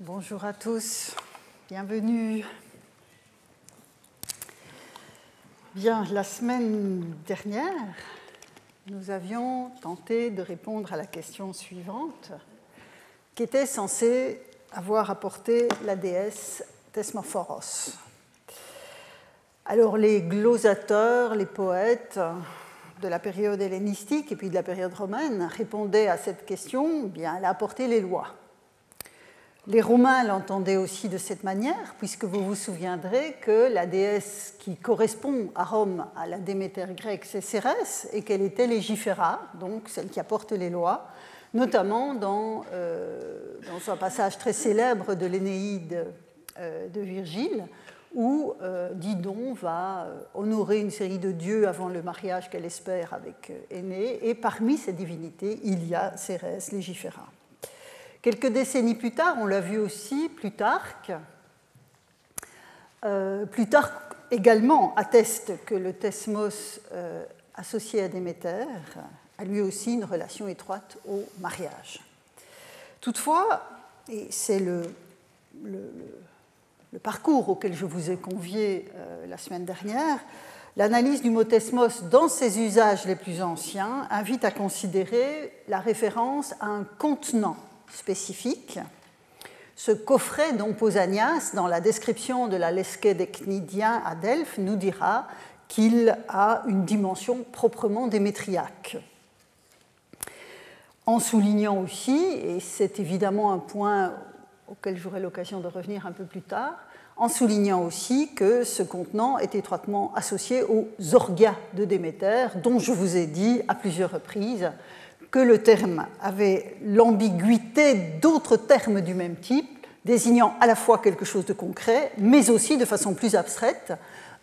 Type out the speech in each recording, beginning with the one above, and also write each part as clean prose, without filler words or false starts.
Bonjour à tous, bienvenue. Bien, la semaine dernière, nous avions tenté de répondre à la question suivante, qui était censée avoir apporté la déesse Thesmophoros. Alors les glossateurs, les poètes de la période hellénistique et puis de la période romaine répondaient à cette question, bien, elle a apporté les lois. Les Romains l'entendaient aussi de cette manière, puisque vous vous souviendrez que la déesse qui correspond à Rome à la Déméter grecque, c'est Cérès, et qu'elle était légiféra, donc celle qui apporte les lois, notamment dans un passage très célèbre de l'Énéide de Virgile, où Didon va honorer une série de dieux avant le mariage qu'elle espère avec Énée, et parmi ces divinités, il y a Cérès, légiféra. Quelques décennies plus tard, on l'a vu aussi, Plutarque également atteste que le thesmos associé à Déméter a lui aussi une relation étroite au mariage. Toutefois, et c'est le parcours auquel je vous ai convié la semaine dernière, l'analyse du mot thesmos dans ses usages les plus anciens invite à considérer la référence à un contenant spécifique. Ce coffret dont Pausanias, dans la description de la lesquée des Cnidiens à Delphes, nous dira qu'il a une dimension proprement démétriaque. En soulignant aussi, et c'est évidemment un point auquel j'aurai l'occasion de revenir un peu plus tard, en soulignant aussi que ce contenant est étroitement associé aux orgias de Déméter, dont je vous ai dit à plusieurs reprises que le terme avait l'ambiguïté d'autres termes du même type, désignant à la fois quelque chose de concret, mais aussi de façon plus abstraite,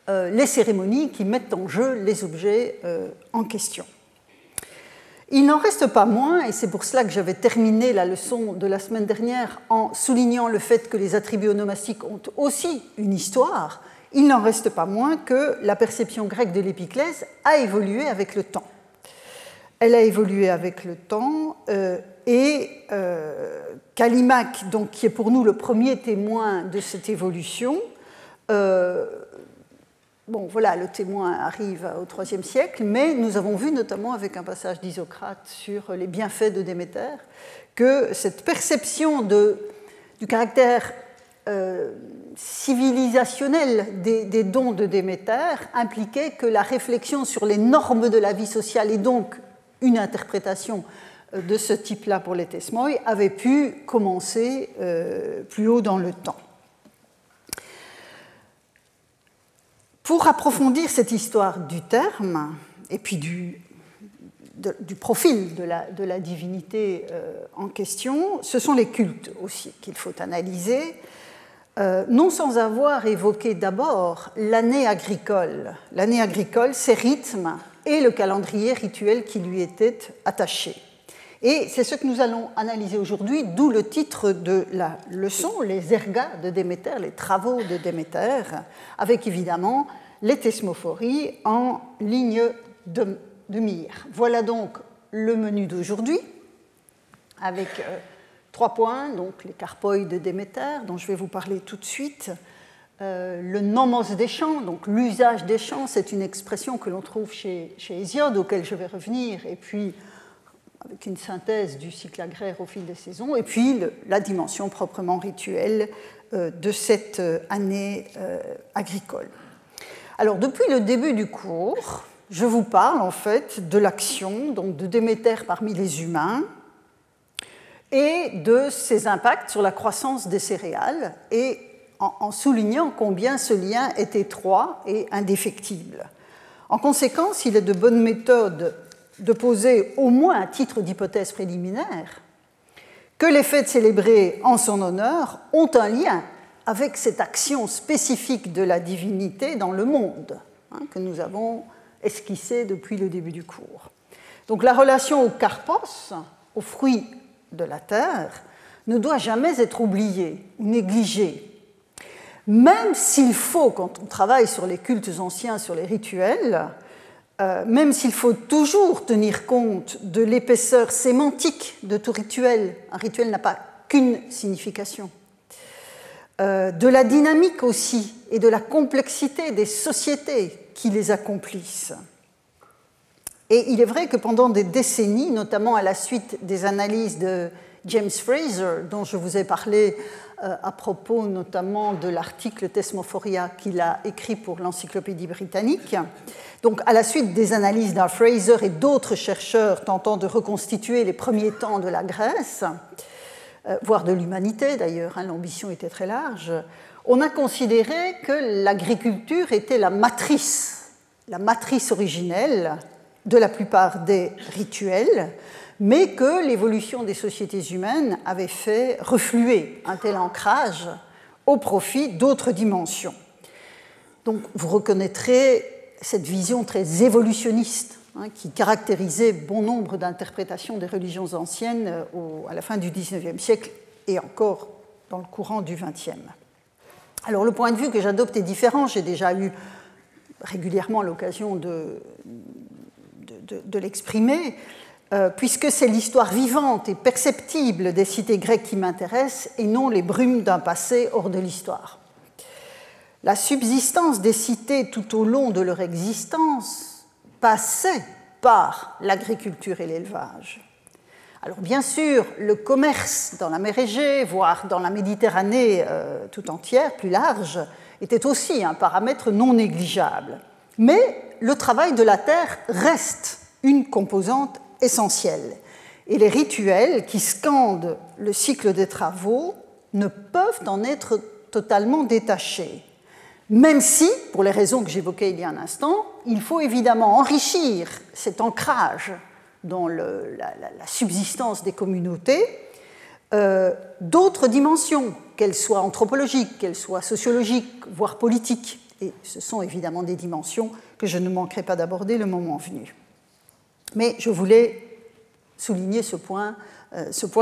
les cérémonies qui mettent en jeu les objets en question. Il n'en reste pas moins, et c'est pour cela que j'avais terminé la leçon de la semaine dernière en soulignant le fait que les attributs onomastiques ont aussi une histoire, il n'en reste pas moins que la perception grecque de l'épiclèse a évolué avec le temps. Elle a évolué avec le temps et Callimaque, donc, qui est pour nous le premier témoin de cette évolution, voilà, le témoin arrive au IIIe siècle, mais nous avons vu notamment avec un passage d'Isocrate sur les bienfaits de Déméter que cette perception du caractère civilisationnel des dons de Déméter impliquait que la réflexion sur les normes de la vie sociale et donc une interprétation de ce type-là pour les thesmoi avait pu commencer plus haut dans le temps. Pour approfondir cette histoire du terme et puis du profil de la divinité en question, ce sont les cultes aussi qu'il faut analyser, non sans avoir évoqué d'abord l'année agricole. L'année agricole, ses rythmes et le calendrier rituel qui lui était attaché. Et c'est ce que nous allons analyser aujourd'hui, d'où le titre de la leçon, les ergas de Déméter, les travaux de Déméter, avec évidemment les thesmophories en ligne de mire. Voilà donc le menu d'aujourd'hui, avec 3 points, donc les carpoi de Déméter, dont je vais vous parler tout de suite. Le nomos des chants, donc l'usage des chants, c'est une expression que l'on trouve chez Hésiode, auquel je vais revenir, et puis avec une synthèse du cycle agraire au fil des saisons, et puis la dimension proprement rituelle de cette année agricole. Alors, depuis le début du cours, je vous parle en fait de l'action donc de Déméter parmi les humains et de ses impacts sur la croissance des céréales, et en soulignant combien ce lien est étroit et indéfectible. En conséquence, il est de bonne méthode de poser, au moins à titre d'hypothèse préliminaire, que les fêtes célébrées en son honneur ont un lien avec cette action spécifique de la divinité dans le monde, que nous avons esquissée depuis le début du cours. Donc la relation au karpos, aux fruits de la terre, ne doit jamais être oubliée ou négligée. Même s'il faut, quand on travaille sur les cultes anciens, sur les rituels, même s'il faut toujours tenir compte de l'épaisseur sémantique de tout rituel, un rituel n'a pas qu'une signification, de la dynamique aussi et de la complexité des sociétés qui les accomplissent. Et il est vrai que pendant des décennies, notamment à la suite des analyses de James Fraser, dont je vous ai parlé à propos notamment de l'article Thesmophoria qu'il a écrit pour l'Encyclopédie britannique, donc à la suite des analyses d'un Fraser et d'autres chercheurs tentant de reconstituer les premiers temps de la Grèce, voire de l'humanité d'ailleurs, l'ambition était très large, on a considéré que l'agriculture était la matrice originelle de la plupart des rituels, mais que l'évolution des sociétés humaines avait fait refluer un tel ancrage au profit d'autres dimensions. Donc vous reconnaîtrez cette vision très évolutionniste qui caractérisait bon nombre d'interprétations des religions anciennes à la fin du XIXe siècle et encore dans le courant du XXe. Alors le point de vue que j'adopte est différent, j'ai déjà eu régulièrement l'occasion de l'exprimer, puisque c'est l'histoire vivante et perceptible des cités grecques qui m'intéresse et non les brumes d'un passé hors de l'histoire. La subsistance des cités tout au long de leur existence passait par l'agriculture et l'élevage. Alors bien sûr, le commerce dans la mer Égée, voire dans la Méditerranée tout entière, plus large, était aussi un paramètre non négligeable. Mais le travail de la terre reste une composante essentielle. Et les rituels qui scandent le cycle des travaux ne peuvent en être totalement détachés. Même si, pour les raisons que j'évoquais il y a un instant, il faut évidemment enrichir cet ancrage dans la subsistance des communautés d'autres dimensions, qu'elles soient anthropologiques, qu'elles soient sociologiques, voire politiques. Et ce sont évidemment des dimensions que je ne manquerai pas d'aborder le moment venu. Mais je voulais souligner ce point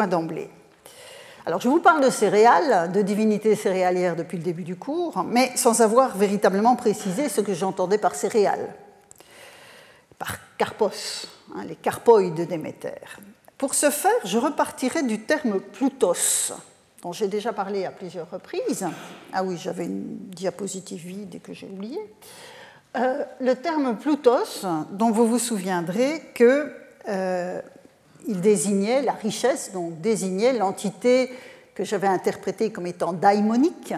d'emblée. Alors, je vous parle de céréales, de divinités céréalières depuis le début du cours, mais sans avoir véritablement précisé ce que j'entendais par céréales, par karpos, les karpoïdes de Déméter. Pour ce faire, je repartirai du terme plutos, dont j'ai déjà parlé à plusieurs reprises. Ah oui, j'avais une diapositive vide et que j'ai oublié. Le terme plutos, dont vous vous souviendrez qu'il désignait la richesse, donc désignait l'entité que j'avais interprétée comme étant daimonique,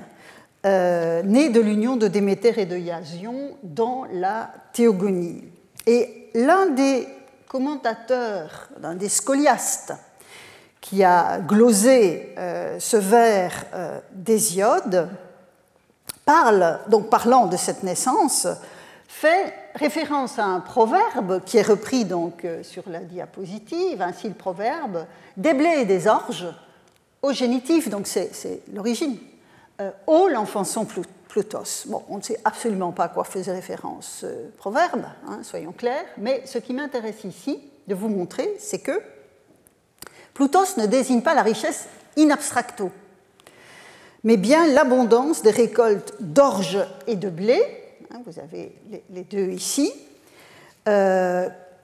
née de l'union de Déméter et de Iasion dans la théogonie. Et l'un des commentateurs, l'un des scoliastes, qui a glosé ce vers d'Hésiode, parlant de cette naissance, fait référence à un proverbe qui est repris donc sur la diapositive, ainsi le proverbe « des blés et des orges » au génitif, donc c'est l'origine, ô l'enfançon Plutos. Bon, on ne sait absolument pas à quoi faisait référence ce proverbe, soyons clairs, mais ce qui m'intéresse ici de vous montrer, c'est que Plutos ne désigne pas la richesse in abstracto, mais bien l'abondance des récoltes d'orge et de blé, vous avez les deux ici,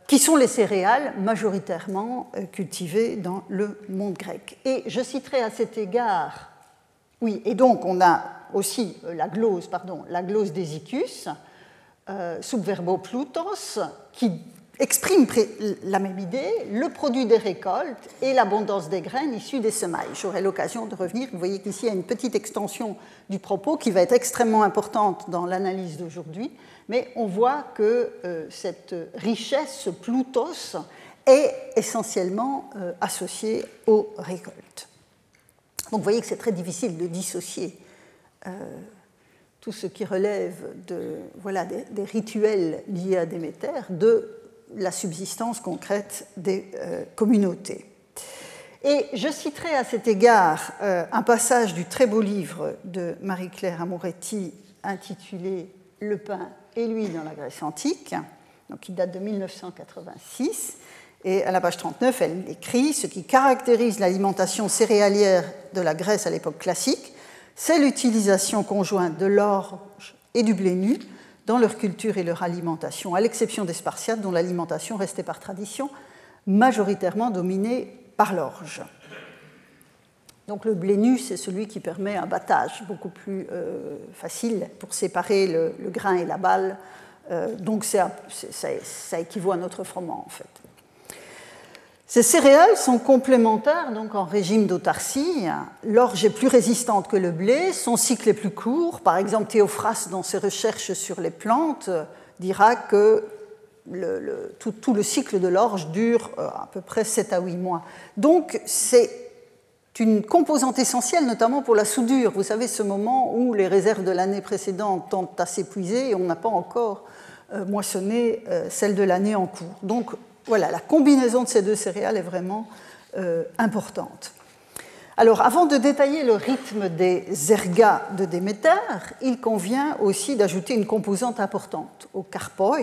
qui sont les céréales majoritairement cultivées dans le monde grec. Et je citerai à cet égard, oui, et donc on a aussi la glose d'Hésychus, sub verbo plutos, qui exprime la même idée, le produit des récoltes et l'abondance des graines issues des semailles. J'aurai l'occasion de revenir. Vous voyez qu'ici, il y a une petite extension du propos qui va être extrêmement importante dans l'analyse d'aujourd'hui, mais on voit que cette richesse, ce plutos, est essentiellement associée aux récoltes. Donc vous voyez que c'est très difficile de dissocier tout ce qui relève des rituels liés à Déméter de la subsistance concrète des communautés. Et je citerai à cet égard un passage du très beau livre de Marie-Claire Amoretti intitulé « Le pain et l'huile dans la Grèce antique », donc qui date de 1986. Et à la page 39, elle écrit « Ce qui caractérise l'alimentation céréalière de la Grèce à l'époque classique, c'est l'utilisation conjointe de l'orge et du blé nu dans leur culture et leur alimentation, à l'exception des Spartiates, dont l'alimentation restait par tradition majoritairement dominée par l'orge. » Donc le blé nu, c'est celui qui permet un battage beaucoup plus facile pour séparer le grain et la balle. Donc ça équivaut à notre froment, en fait. Ces céréales sont complémentaires donc en régime d'autarcie. L'orge est plus résistante que le blé, son cycle est plus court. Par exemple, Théophraste, dans ses recherches sur les plantes, dira que tout le cycle de l'orge dure à peu près 7 à 8 mois. Donc, c'est une composante essentielle, notamment pour la soudure. Vous savez, ce moment où les réserves de l'année précédente tendent à s'épuiser et on n'a pas encore moissonné celles de l'année en cours. Donc, voilà, la combinaison de ces deux céréales est vraiment importante. Alors, avant de détailler le rythme des ergas de Déméter, il convient aussi d'ajouter une composante importante, au carpoi,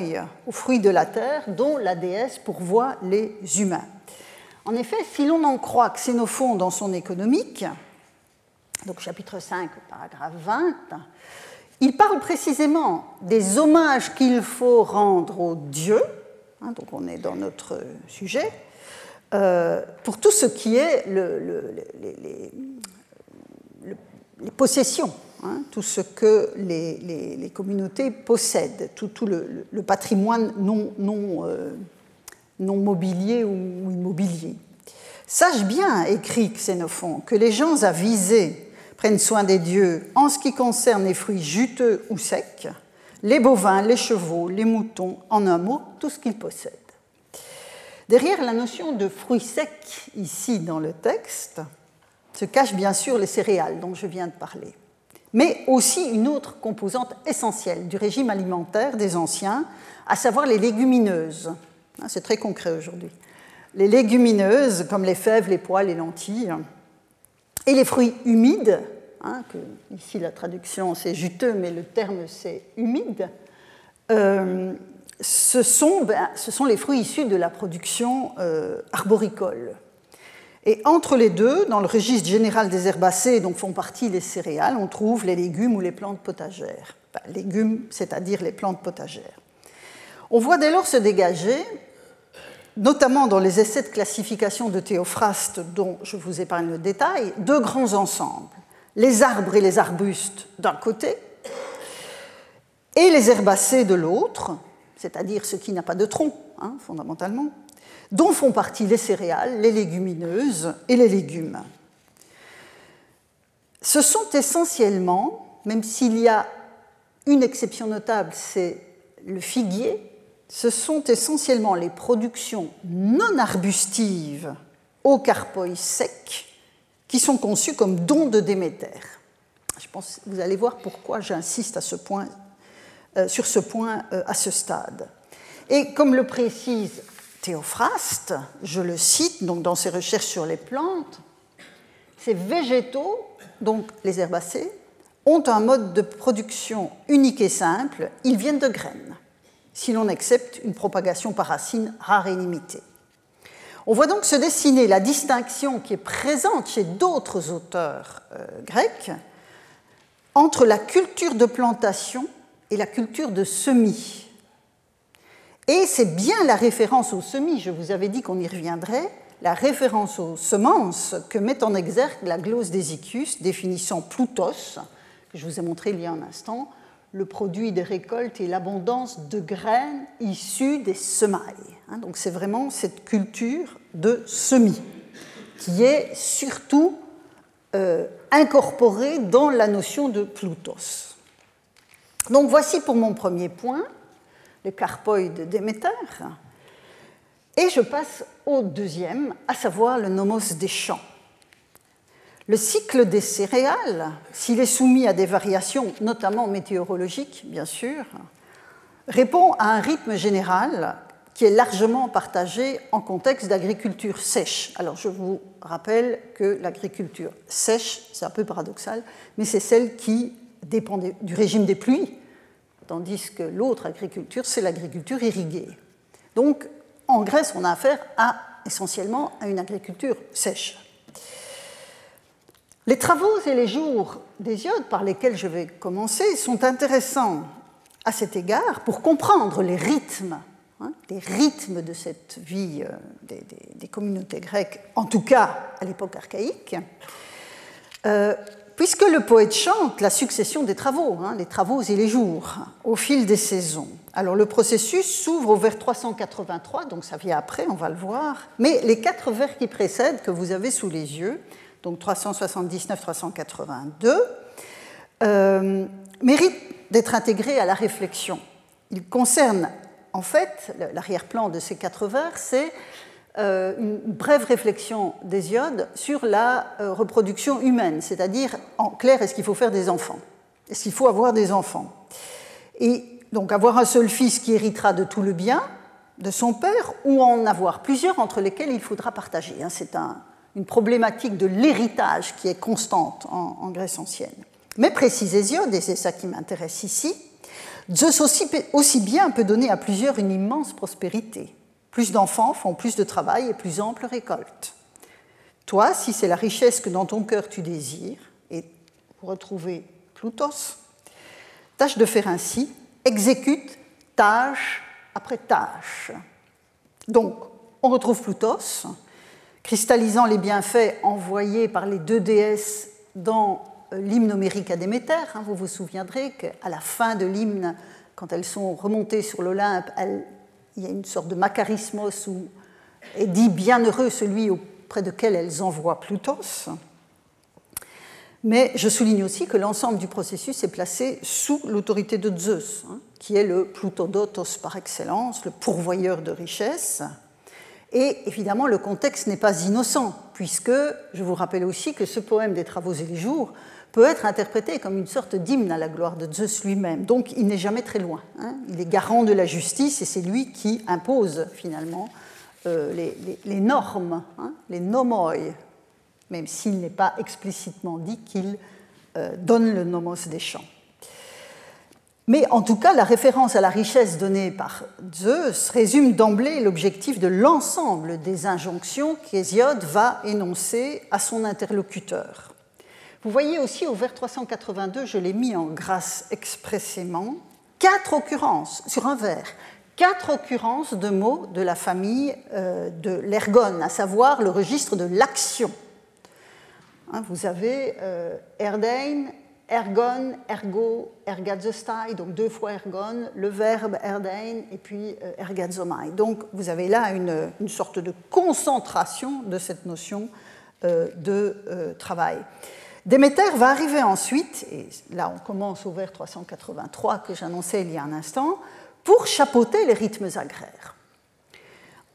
aux fruits de la terre, dont la déesse pourvoit les humains. En effet, si l'on en croit Xénophon dans son économique, donc chapitre 5, paragraphe 20, il parle précisément des hommages qu'il faut rendre aux dieux, donc on est dans notre sujet, pour tout ce qui est les possessions, tout ce que les communautés possèdent, tout le patrimoine non mobilier ou immobilier. Sache bien, écrit Xénophon, que les gens avisés prennent soin des dieux en ce qui concerne les fruits juteux ou secs, les bovins, les chevaux, les moutons, en un mot, tout ce qu'ils possèdent. Derrière la notion de fruits secs, ici dans le texte, se cachent bien sûr les céréales dont je viens de parler, mais aussi une autre composante essentielle du régime alimentaire des anciens, à savoir les légumineuses. C'est très concret aujourd'hui. Les légumineuses, comme les fèves, les pois, les lentilles, et les fruits humides, que ici la traduction c'est juteux, mais le terme c'est humide, ce sont les fruits issus de la production arboricole. Et entre les deux, dans le registre général des herbacées dont font partie les céréales, on trouve les légumes ou les plantes potagères. Enfin, légumes, c'est-à-dire les plantes potagères. On voit dès lors se dégager, notamment dans les essais de classification de Théophraste, dont je vous épargne le détail, deux grands ensembles. Les arbres et les arbustes d'un côté, et les herbacées de l'autre, c'est-à-dire ce qui n'a pas de tronc, fondamentalement, dont font partie les céréales, les légumineuses et les légumes. Ce sont essentiellement, même s'il y a une exception notable, c'est le figuier, ce sont essentiellement les productions non arbustives au carpoi sec qui sont conçues comme dons de Déméter. Je pense que vous allez voir pourquoi j'insiste sur ce point à ce stade. Et comme le précise Théophraste, je le cite donc dans ses recherches sur les plantes, ces végétaux, donc les herbacées, ont un mode de production unique et simple, ils viennent de graines, si l'on accepte une propagation par racine rare et limitée. On voit donc se dessiner la distinction qui est présente chez d'autres auteurs grecs entre la culture de plantation et la culture de semis. Et c'est bien la référence aux semis, je vous avais dit qu'on y reviendrait, la référence aux semences que met en exergue la glose d'Hésychius, définissant Ploutos, que je vous ai montré il y a un instant, le produit des récoltes et l'abondance de graines issues des semailles. Donc c'est vraiment cette culture de semis qui est surtout incorporée dans la notion de Ploutos. Donc voici pour mon premier point, le carpoi de Déméter. Et je passe au deuxième, à savoir le nomos des champs. Le cycle des céréales, s'il est soumis à des variations, notamment météorologiques, bien sûr, répond à un rythme général qui est largement partagé en contexte d'agriculture sèche. Alors, je vous rappelle que l'agriculture sèche, c'est un peu paradoxal, mais c'est celle qui dépend du régime des pluies, tandis que l'autre agriculture, c'est l'agriculture irriguée. Donc, en Grèce, on a affaire essentiellement à une agriculture sèche. Les travaux et les jours d'Hésiode, par lesquels je vais commencer, sont intéressants à cet égard pour comprendre les rythmes de cette vie des communautés grecques, en tout cas à l'époque archaïque. puisque le poète chante la succession des travaux, les travaux et les jours, au fil des saisons. Alors le processus s'ouvre au vers 383, donc ça vient après, on va le voir, mais les 4 vers qui précèdent, que vous avez sous les yeux, donc 379-382, méritent d'être intégrés à la réflexion. Ils concernent, en fait, l'arrière-plan de ces 4 vers, c'est une brève réflexion d'Hésiode sur la reproduction humaine, c'est-à-dire, en clair, est-ce qu'il faut faire des enfants? Est-ce qu'il faut avoir des enfants? Et donc avoir un seul fils qui héritera de tout le bien de son père, ou en avoir plusieurs entre lesquels il faudra partager. C'est une problématique de l'héritage qui est constante en Grèce ancienne. Mais précise Hésiode, et c'est ça qui m'intéresse ici, Zeus aussi bien peut donner à plusieurs une immense prospérité. Plus d'enfants font plus de travail et plus ample récolte. Toi, si c'est la richesse que dans ton cœur tu désires, et vous retrouvez Ploutos, tâche de faire ainsi, exécute tâche après tâche. Donc, on retrouve Ploutos, cristallisant les bienfaits envoyés par les 2 déesses dans l'hymne homérique à Déméter. Vous vous souviendrez qu'à la fin de l'hymne, quand elles sont remontées sur l'Olympe, il y a une sorte de macarismos où est dit « bienheureux celui auprès de quel elles envoient Ploutos ». Mais je souligne aussi que l'ensemble du processus est placé sous l'autorité de Zeus, qui est le Ploutodotos par excellence, le pourvoyeur de richesses. Et évidemment, le contexte n'est pas innocent, puisque je vous rappelle aussi que ce poème des Travaux et les Jours peut être interprété comme une sorte d'hymne à la gloire de Zeus lui-même. Donc il n'est jamais très loin. Il est garant de la justice et c'est lui qui impose finalement les normes, les nomoi, même s'il n'est pas explicitement dit qu'il donne le nomos des champs. Mais en tout cas, la référence à la richesse donnée par Zeus résume d'emblée l'objectif de l'ensemble des injonctions qu'Hésiode va énoncer à son interlocuteur. Vous voyez aussi au vers 382, je l'ai mis en grâce expressément, 4 occurrences sur un vers, 4 occurrences de mots de la famille de l'ergone, à savoir le registre de l'action. Vous avez erdein, ergon, ergo, ergazostai, donc 2 fois ergon, le verbe erdein et puis ergazomai. Donc vous avez là une sorte de concentration de cette notion de travail. Déméter va arriver ensuite, et là on commence au vers 383 que j'annonçais il y a un instant, pour chapeauter les rythmes agraires,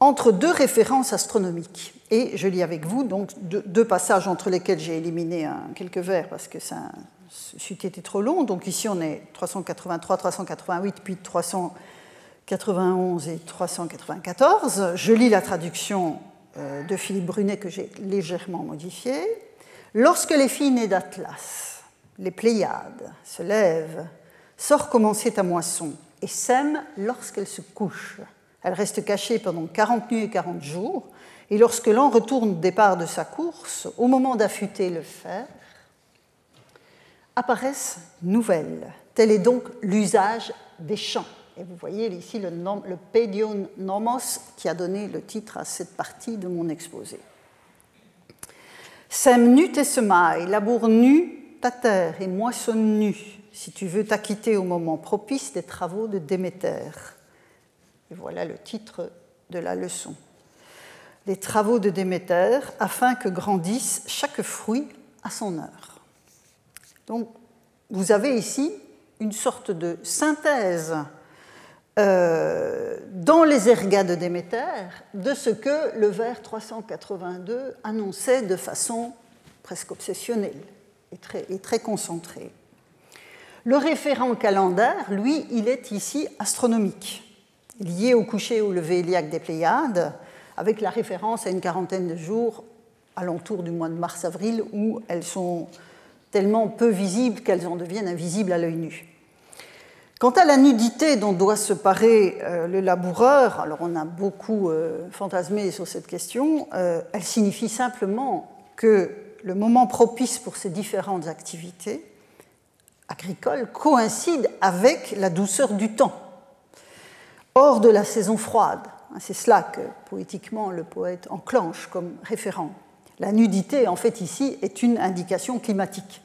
entre 2 références astronomiques. Et je lis avec vous donc 2 passages entre lesquels j'ai éliminé quelques vers parce que ça c'eût été trop long. Donc ici on est 383, 388, puis 391 et 394. Je lis la traduction de Philippe Brunet que j'ai légèrement modifiée. Lorsque les filles nées d'Atlas, les Pléiades, se lèvent, sort commencer ta moisson, et sème lorsqu'elle se couche. Elle reste cachée pendant 40 nuits et 40 jours, et lorsque l'an retourne au départ de sa course, au moment d'affûter le fer, apparaissent nouvelles. Tel est donc l'usage des chants. Et vous voyez ici le Pédion Nomos qui a donné le titre à cette partie de mon exposé. Sème nu tes semailles, laboure nu ta terre et moissonne nu, si tu veux t'acquitter au moment propice des travaux de Déméter. Et voilà le titre de la leçon. Les travaux de Déméter, afin que grandisse chaque fruit à son heure. Donc, vous avez ici une sorte de synthèse dans les ergas de Déméter de ce que le vers 382 annonçait de façon presque obsessionnelle et très concentrée. Le référent calendaire, lui, il est ici astronomique, lié au coucher ou au lever héliaque des Pléiades, avec la référence à une quarantaine de jours alentour du mois de mars-avril où elles sont tellement peu visibles qu'elles en deviennent invisibles à l'œil nu. Quant à la nudité dont doit se parer le laboureur, alors on a beaucoup fantasmé sur cette question, elle signifie simplement que le moment propice pour ces différentes activités agricoles coïncide avec la douceur du temps, hors de la saison froide. C'est cela que poétiquement le poète enclenche comme référent. La nudité, en fait, ici, est une indication climatique.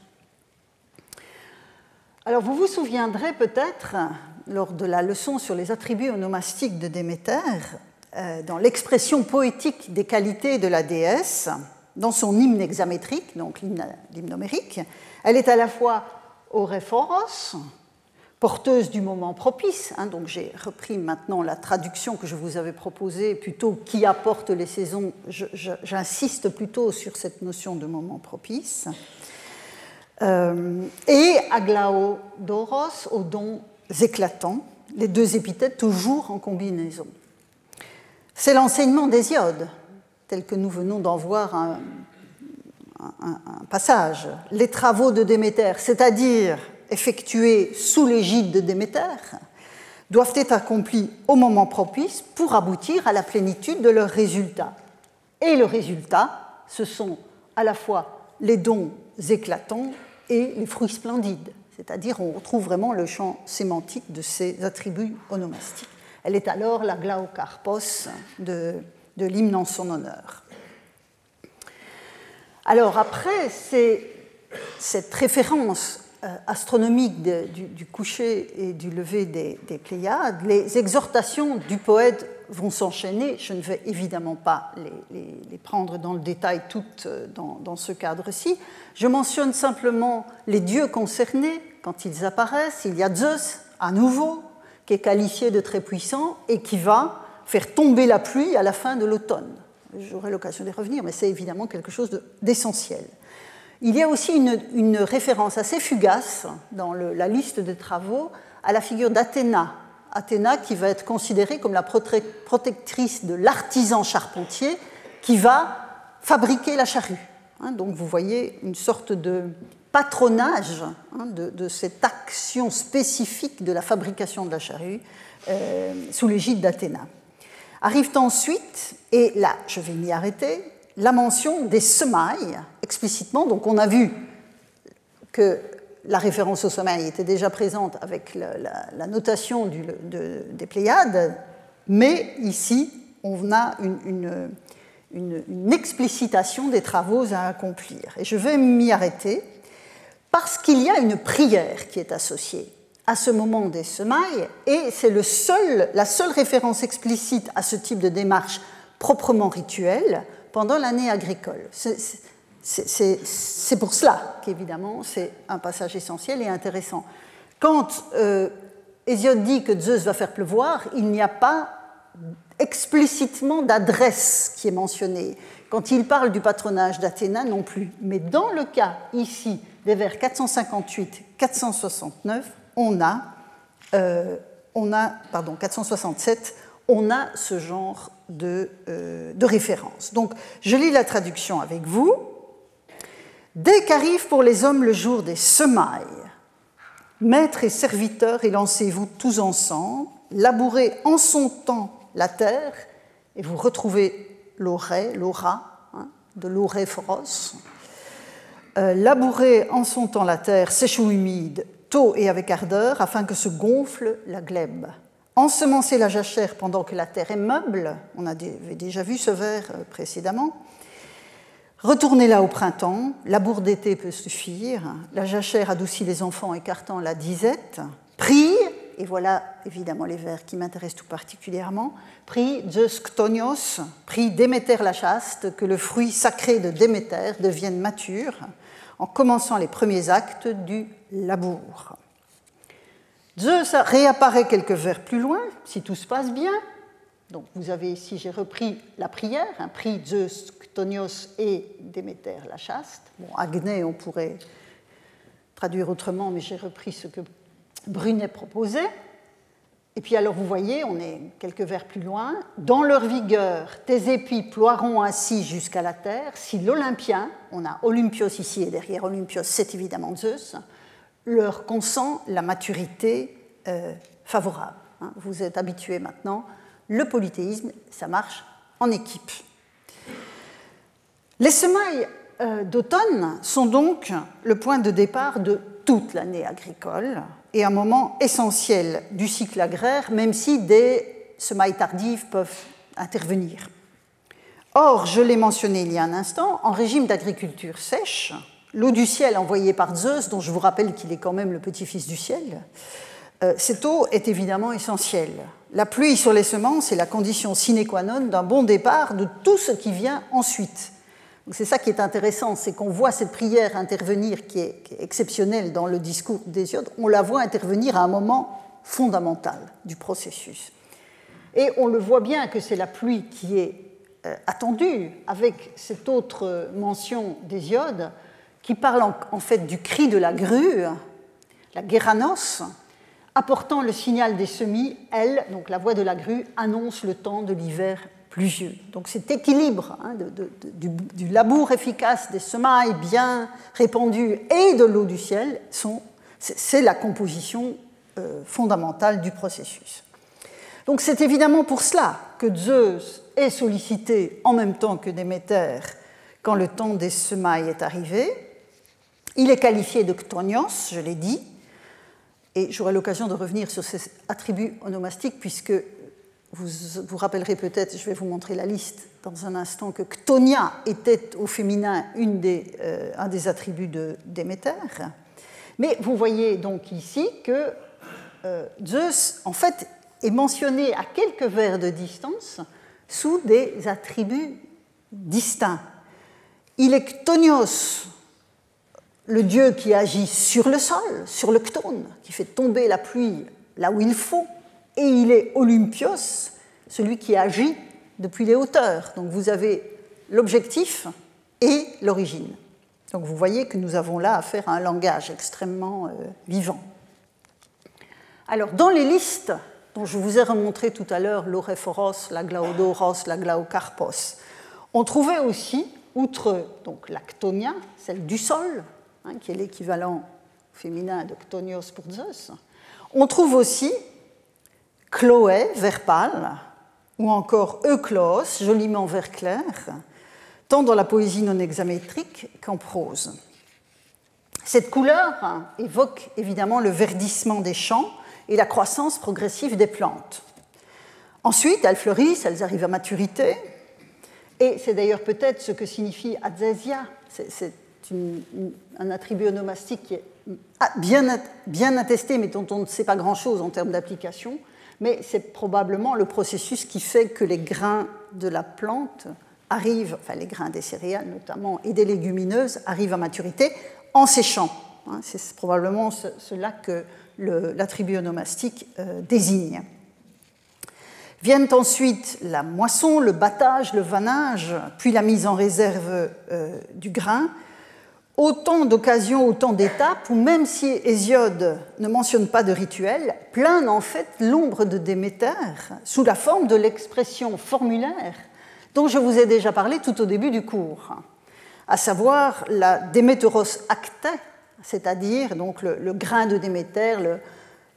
Alors, vous vous souviendrez peut-être, lors de la leçon sur les attributs onomastiques de Déméter, dans l'expression poétique des qualités de la déesse, dans son hymne hexamétrique, donc l'hymne homérique, elle est à la fois Oréphoros, porteuse du moment propice, donc j'ai repris maintenant la traduction que je vous avais proposée, plutôt qui apporte les saisons, j'insiste plutôt sur cette notion de moment propice, et Aglaodoros, aux dons éclatants, les deux épithètes toujours en combinaison. C'est l'enseignement d'Hésiode, tel que nous venons d'en voir un passage. Les travaux de Déméter, c'est-à-dire effectués sous l'égide de Déméter, doivent être accomplis au moment propice pour aboutir à la plénitude de leurs résultats. Et le résultat, ce sont à la fois les dons éclatants et les fruits splendides, c'est-à-dire on retrouve vraiment le champ sémantique de ces attributs onomastiques. Elle est alors la Glaokarpos de l'hymne en son honneur. Alors après cette référence astronomique du coucher et du lever des Pléiades, les exhortations du poète vont s'enchaîner. Je ne vais évidemment pas les prendre dans le détail toutes dans ce cadre-ci. Je mentionne simplement les dieux concernés quand ils apparaissent. Il y a Zeus, à nouveau, qui est qualifié de très puissant et qui va faire tomber la pluie à la fin de l'automne. J'aurai l'occasion d'y revenir, mais c'est évidemment quelque chose d'essentiel. Il y a aussi une référence assez fugace dans la liste des travaux à la figure d'Athéna. Athéna qui va être considérée comme la protectrice de l'artisan charpentier qui va fabriquer la charrue. Donc vous voyez une sorte de patronage de cette action spécifique de la fabrication de la charrue sous l'égide d'Athéna. Arrive ensuite, et là je vais m'y arrêter, la mention des semailles explicitement. Donc on a vu que la référence aux semailles était déjà présente avec la notation des Pléiades, mais ici on a une explicitation des travaux à accomplir. Et je vais m'y arrêter parce qu'il y a une prière qui est associée à ce moment des semailles, et c'est la seule référence explicite à ce type de démarche proprement rituelle pendant l'année agricole. C'est pour cela qu'évidemment c'est un passage essentiel et intéressant. Quand Hésiode dit que Zeus va faire pleuvoir, il n'y a pas explicitement d'adresse qui est mentionnée. Quand il parle du patronage d'Athéna non plus. Mais dans le cas ici des vers 458-469, on a 467, on a ce genre de référence. Donc, je lis la traduction avec vous. Dès qu'arrive pour les hommes le jour des semailles, maîtres et serviteurs, élancez-vous tous ensemble, labourez en son temps la terre, et vous retrouvez l'aura, de l'oréphoros. Labourez en son temps la terre, sèche ou humide, tôt et avec ardeur, afin que se gonfle la glèbe. Ensemencez la jachère pendant que la terre est meuble, on avait déjà vu ce vers précédemment. Retournez-la au printemps, la bourre d'été peut suffire, la jachère adoucit les enfants écartant la disette. Prie, et voilà évidemment les vers qui m'intéressent tout particulièrement, prie Zeus Ktonios, prie Déméter la chaste, que le fruit sacré de Déméter devienne mature, en commençant les premiers actes du labour. Zeus réapparaît quelques vers plus loin, si tout se passe bien. Donc vous avez ici, j'ai repris la prière, prie Zeus Ktonios et Déméter la chaste. Bon, Agné, on pourrait traduire autrement, mais j'ai repris ce que Brunet proposait. Et puis alors vous voyez, on est quelques vers plus loin. Dans leur vigueur, tes épis ploieront ainsi jusqu'à la terre. Si l'Olympien, on a Olympios ici et derrière Olympios, c'est évidemment Zeus, leur consent la maturité favorable. Vous êtes habitués maintenant. Le polythéisme, ça marche en équipe. Les semailles d'automne sont donc le point de départ de toute l'année agricole et un moment essentiel du cycle agraire, même si des semailles tardives peuvent intervenir. Or, je l'ai mentionné il y a un instant, en régime d'agriculture sèche, l'eau du ciel envoyée par Zeus, dont je vous rappelle qu'il est quand même le petit-fils du ciel, cette eau est évidemment essentielle. La pluie sur les semences est la condition sine qua non d'un bon départ de tout ce qui vient ensuite. C'est ça qui est intéressant, c'est qu'on voit cette prière intervenir qui est exceptionnelle dans le discours d'Hésiode, on la voit intervenir à un moment fondamental du processus. Et on le voit bien que c'est la pluie qui est attendue avec cette autre mention d'Hésiode qui parle en fait du cri de la grue, la guéranos, apportant le signal des semis, elle, donc la voix de la grue, annonce le temps de l'hiver pluvieux. Donc cet équilibre du labour efficace, des semailles bien répandues et de l'eau du ciel, c'est la composition fondamentale du processus. Donc c'est évidemment pour cela que Zeus est sollicité en même temps que Déméter quand le temps des semailles est arrivé. Il est qualifié de ktonios, je l'ai dit, et j'aurai l'occasion de revenir sur ces attributs onomastiques puisque vous vous rappellerez peut-être, je vais vous montrer la liste dans un instant, que ktonia était au féminin un des attributs de Déméter. Mais vous voyez donc ici que Zeus, en fait, est mentionné à quelques vers de distance sous des attributs distincts. Il est ktonios, le dieu qui agit sur le sol, sur le ktone, qui fait tomber la pluie là où il faut, et il est olympios, celui qui agit depuis les hauteurs. Donc vous avez l'objectif et l'origine. Donc vous voyez que nous avons là affaire à un langage extrêmement vivant. Alors dans les listes dont je vous ai remontré tout à l'heure, l'oréphoros, la glaodoros, la glaokarpos, on trouvait aussi, outre donc, la ktonia, celle du sol, qui est l'équivalent féminin de ktonios pour Zeus, on trouve aussi Chloé, vert pâle, ou encore Euklos, joliment vert clair, tant dans la poésie non hexamétrique qu'en prose. Cette couleur évoque évidemment le verdissement des champs et la croissance progressive des plantes. Ensuite, elles fleurissent, elles arrivent à maturité, et c'est d'ailleurs peut-être ce que signifie adzesia. C'est un attribut onomastique qui est bien attesté, mais dont on ne sait pas grand-chose en termes d'application, mais c'est probablement le processus qui fait que les grains de la plante arrivent, enfin les grains des céréales notamment, et des légumineuses arrivent à maturité en séchant. C'est probablement cela que l'attribut onomastique désigne. Viennent ensuite la moisson, le battage, le vannage, puis la mise en réserve du grain. Autant d'occasions, autant d'étapes où, même si Hésiode ne mentionne pas de rituel, plane en fait l'ombre de Déméter sous la forme de l'expression formulaire dont je vous ai déjà parlé tout au début du cours, à savoir la Déméteros acte, c'est-à-dire donc le grain de Déméter,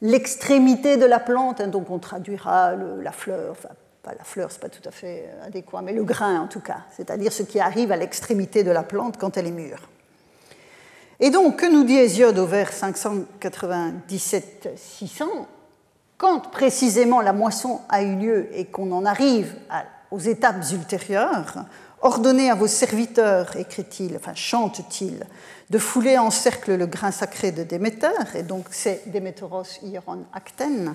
l'extrémité de la plante, donc on traduira la fleur, enfin pas la fleur, c'est pas tout à fait adéquat, mais le grain en tout cas, c'est-à-dire ce qui arrive à l'extrémité de la plante quand elle est mûre. Et donc, que nous dit Hésiode au vers 597-600 ? Quand précisément la moisson a eu lieu et qu'on en arrive aux étapes ultérieures, ordonnez à vos serviteurs, écrit-il, enfin chante-t-il, de fouler en cercle le grain sacré de Déméter, et donc c'est Déméteros hieron acten,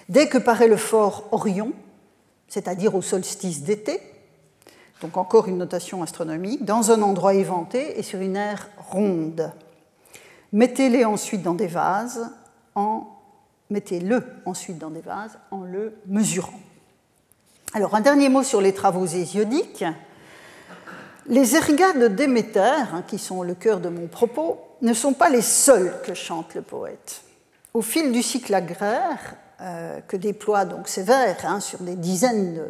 dès que paraît le fort Orion, c'est-à-dire au solstice d'été, donc encore une notation astronomique, dans un endroit éventé et sur une aire ronde. Mettez-le ensuite dans des vases en le mesurant. Alors, un dernier mot sur les travaux hésiodiques. Les ergas de Déméter, qui sont le cœur de mon propos, ne sont pas les seuls que chante le poète. Au fil du cycle agraire, que déploient donc ces vers, sur des dizaines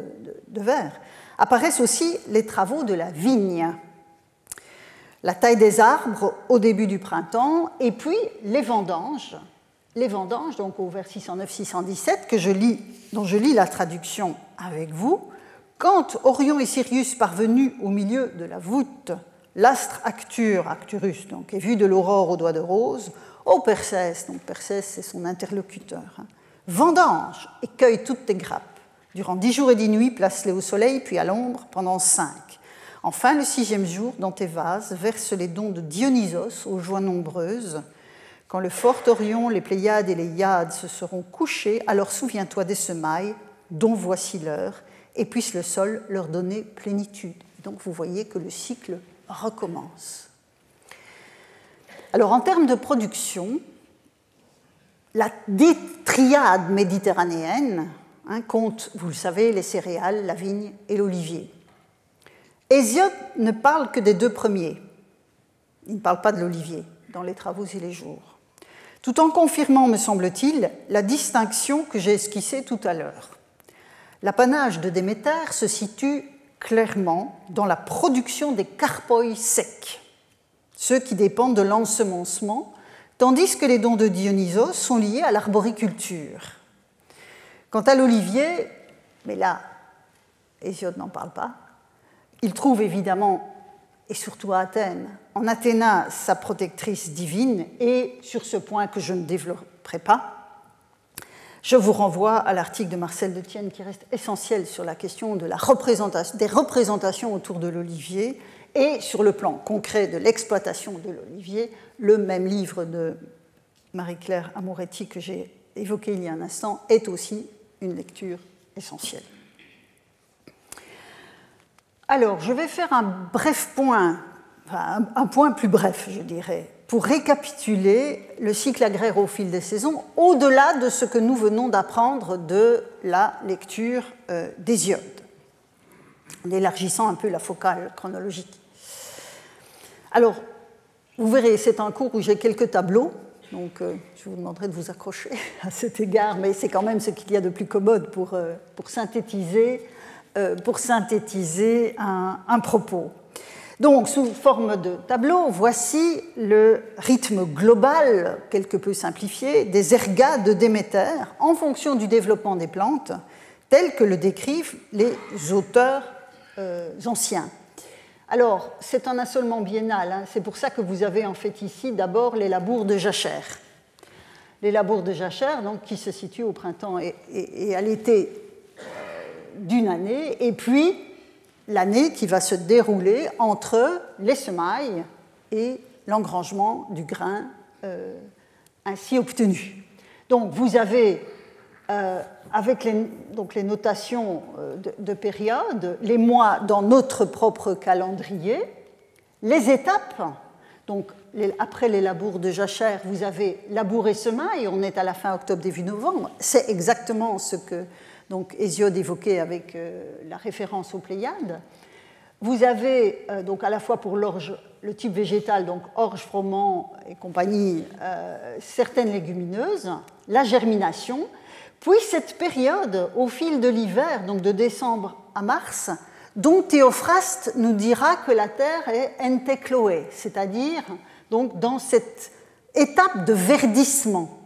de vers, apparaissent aussi les travaux de la vigne, la taille des arbres au début du printemps, et puis les vendanges, donc au vers 609-617, dont je lis la traduction avec vous. Quand Orion et Sirius, parvenus au milieu de la voûte, l'astre Arcturus, donc, est vu de l'aurore aux doigts de rose, ô Persès, donc Persès c'est son interlocuteur, vendange et cueille toutes tes grappes. Durant 10 jours et 10 nuits, place-les au soleil, puis à l'ombre, pendant 5. Enfin, le 6e jour, dans tes vases, verse les dons de Dionysos aux joies nombreuses. Quand le fort Orion, les Pléiades et les Hyades se seront couchés, alors souviens-toi des semailles, dont voici l'heure, et puisse le sol leur donner plénitude. Donc vous voyez que le cycle recommence. Alors en termes de production, la triade méditerranéenne compte, vous le savez, les céréales, la vigne et l'olivier. Hésiode ne parle que des 2 premiers. Il ne parle pas de l'olivier dans les Travaux et les Jours. Tout en confirmant, me semble-t-il, la distinction que j'ai esquissée tout à l'heure. L'apanage de Déméter se situe clairement dans la production des carpoi secs, ceux qui dépendent de l'ensemencement, tandis que les dons de Dionysos sont liés à l'arboriculture. Quant à l'olivier, mais là, Hésiode n'en parle pas, il trouve évidemment, et surtout à Athènes, en Athéna sa protectrice divine, et sur ce point que je ne développerai pas, je vous renvoie à l'article de Marcel de Tienne qui reste essentiel sur la question de la des représentations autour de l'olivier et sur le plan concret de l'exploitation de l'olivier, le même livre de Marie-Claire Amoretti que j'ai évoqué il y a un instant est aussi une lecture essentielle. Alors, je vais faire un bref point, enfin, un point plus bref, je dirais, pour récapituler le cycle agraire au fil des saisons, au-delà de ce que nous venons d'apprendre de la lecture d'Hésiode, en élargissant un peu la focale chronologique. Alors, vous verrez, c'est un cours où j'ai quelques tableaux, donc je vous demanderai de vous accrocher à cet égard, mais c'est quand même ce qu'il y a de plus commode pour synthétiser un propos. Donc, sous forme de tableau, voici le rythme global, quelque peu simplifié, des ergas de Déméter en fonction du développement des plantes, tel que le décrivent les auteurs anciens. Alors, c'est un assolement biennal, c'est pour ça que vous avez en fait ici d'abord les labours de jachère. Les labours de jachère, donc, qui se situent au printemps et à l'été d'une année, et puis l'année qui va se dérouler entre les semailles et l'engrangement du grain ainsi obtenu. Donc vous avez, avec les notations de période, les mois dans notre propre calendrier, les étapes, donc après les labours de jachère, vous avez labour et semailles, on est à la fin octobre, début novembre, c'est exactement ce que donc Hésiode évoquait avec la référence aux Pléiades. Vous avez donc à la fois pour l'orge, le type végétal, donc orge, froment et compagnie, certaines légumineuses, la germination, puis cette période au fil de l'hiver, donc de décembre à mars, dont Théophraste nous dira que la terre est entekloé, c'est-à-dire donc dans cette étape de verdissement.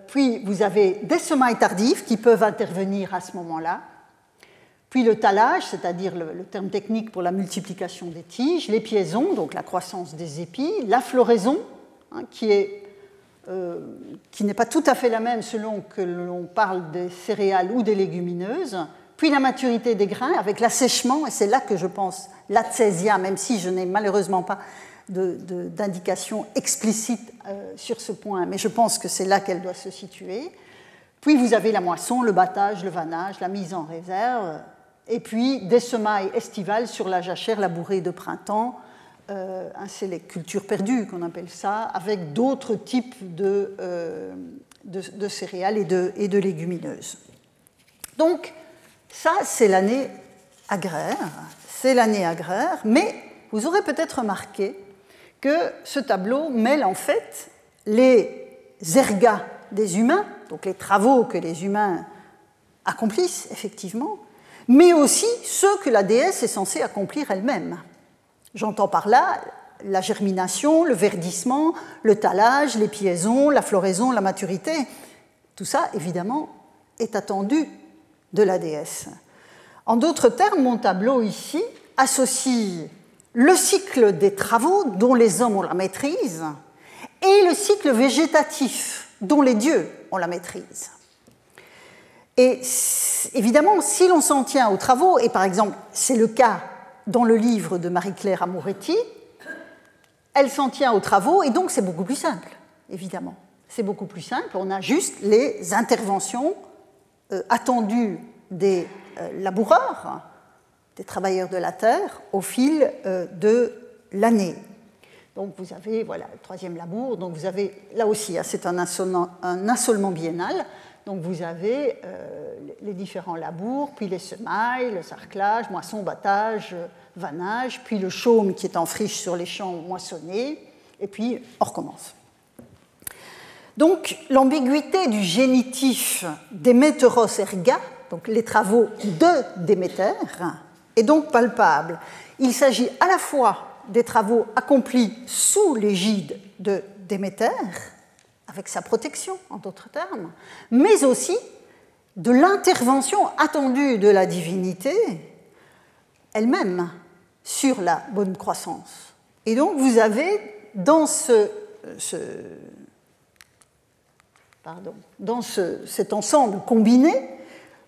Puis vous avez des semailles tardives qui peuvent intervenir à ce moment-là, puis le talage, c'est-à-dire le terme technique pour la multiplication des tiges, les piaisons, donc la croissance des épis, la floraison, qui n'est pas tout à fait la même selon que l'on parle des céréales ou des légumineuses, puis la maturité des grains avec l'assèchement, et c'est là que je pense l'atsésia, même si je n'ai malheureusement pas d'indication explicite sur ce point, mais je pense que c'est là qu'elle doit se situer. Puis vous avez la moisson, le battage, le vannage, la mise en réserve, et puis des semailles estivales sur la jachère labourée de printemps, c'est les cultures perdues qu'on appelle ça, avec d'autres types de céréales et de légumineuses. Donc ça, c'est l'année agraire, mais vous aurez peut-être remarqué que ce tableau mêle en fait les ergas des humains, donc les travaux que les humains accomplissent effectivement, mais aussi ceux que la déesse est censée accomplir elle-même. J'entends par là la germination, le verdissement, le talage, les piaisons, la floraison, la maturité. Tout ça, évidemment, est attendu de la déesse. En d'autres termes, mon tableau ici associe le cycle des travaux dont les hommes ont la maîtrise et le cycle végétatif dont les dieux ont la maîtrise. Et évidemment, si l'on s'en tient aux travaux, et par exemple, c'est le cas dans le livre de Marie-Claire Amoretti, elle s'en tient aux travaux, et donc c'est beaucoup plus simple, évidemment. C'est beaucoup plus simple, on a juste les interventions attendues des laboureurs, des travailleurs de la terre, au fil de l'année. Donc vous avez, voilà, le troisième labour, donc vous avez, là aussi, c'est un assolement biennal, donc vous avez les différents labours, puis les semailles, le sarclage, moisson, battage, vannage, puis le chaume qui est en friche sur les champs moissonnés, et puis on recommence. Donc l'ambiguïté du génitif Déméteros erga, donc les travaux de Déméter, est donc palpable. Il s'agit à la fois des travaux accomplis sous l'égide de Déméter, avec sa protection, en d'autres termes, mais aussi de l'intervention attendue de la divinité elle-même sur la bonne croissance. Et donc vous avez dans cet ensemble combiné,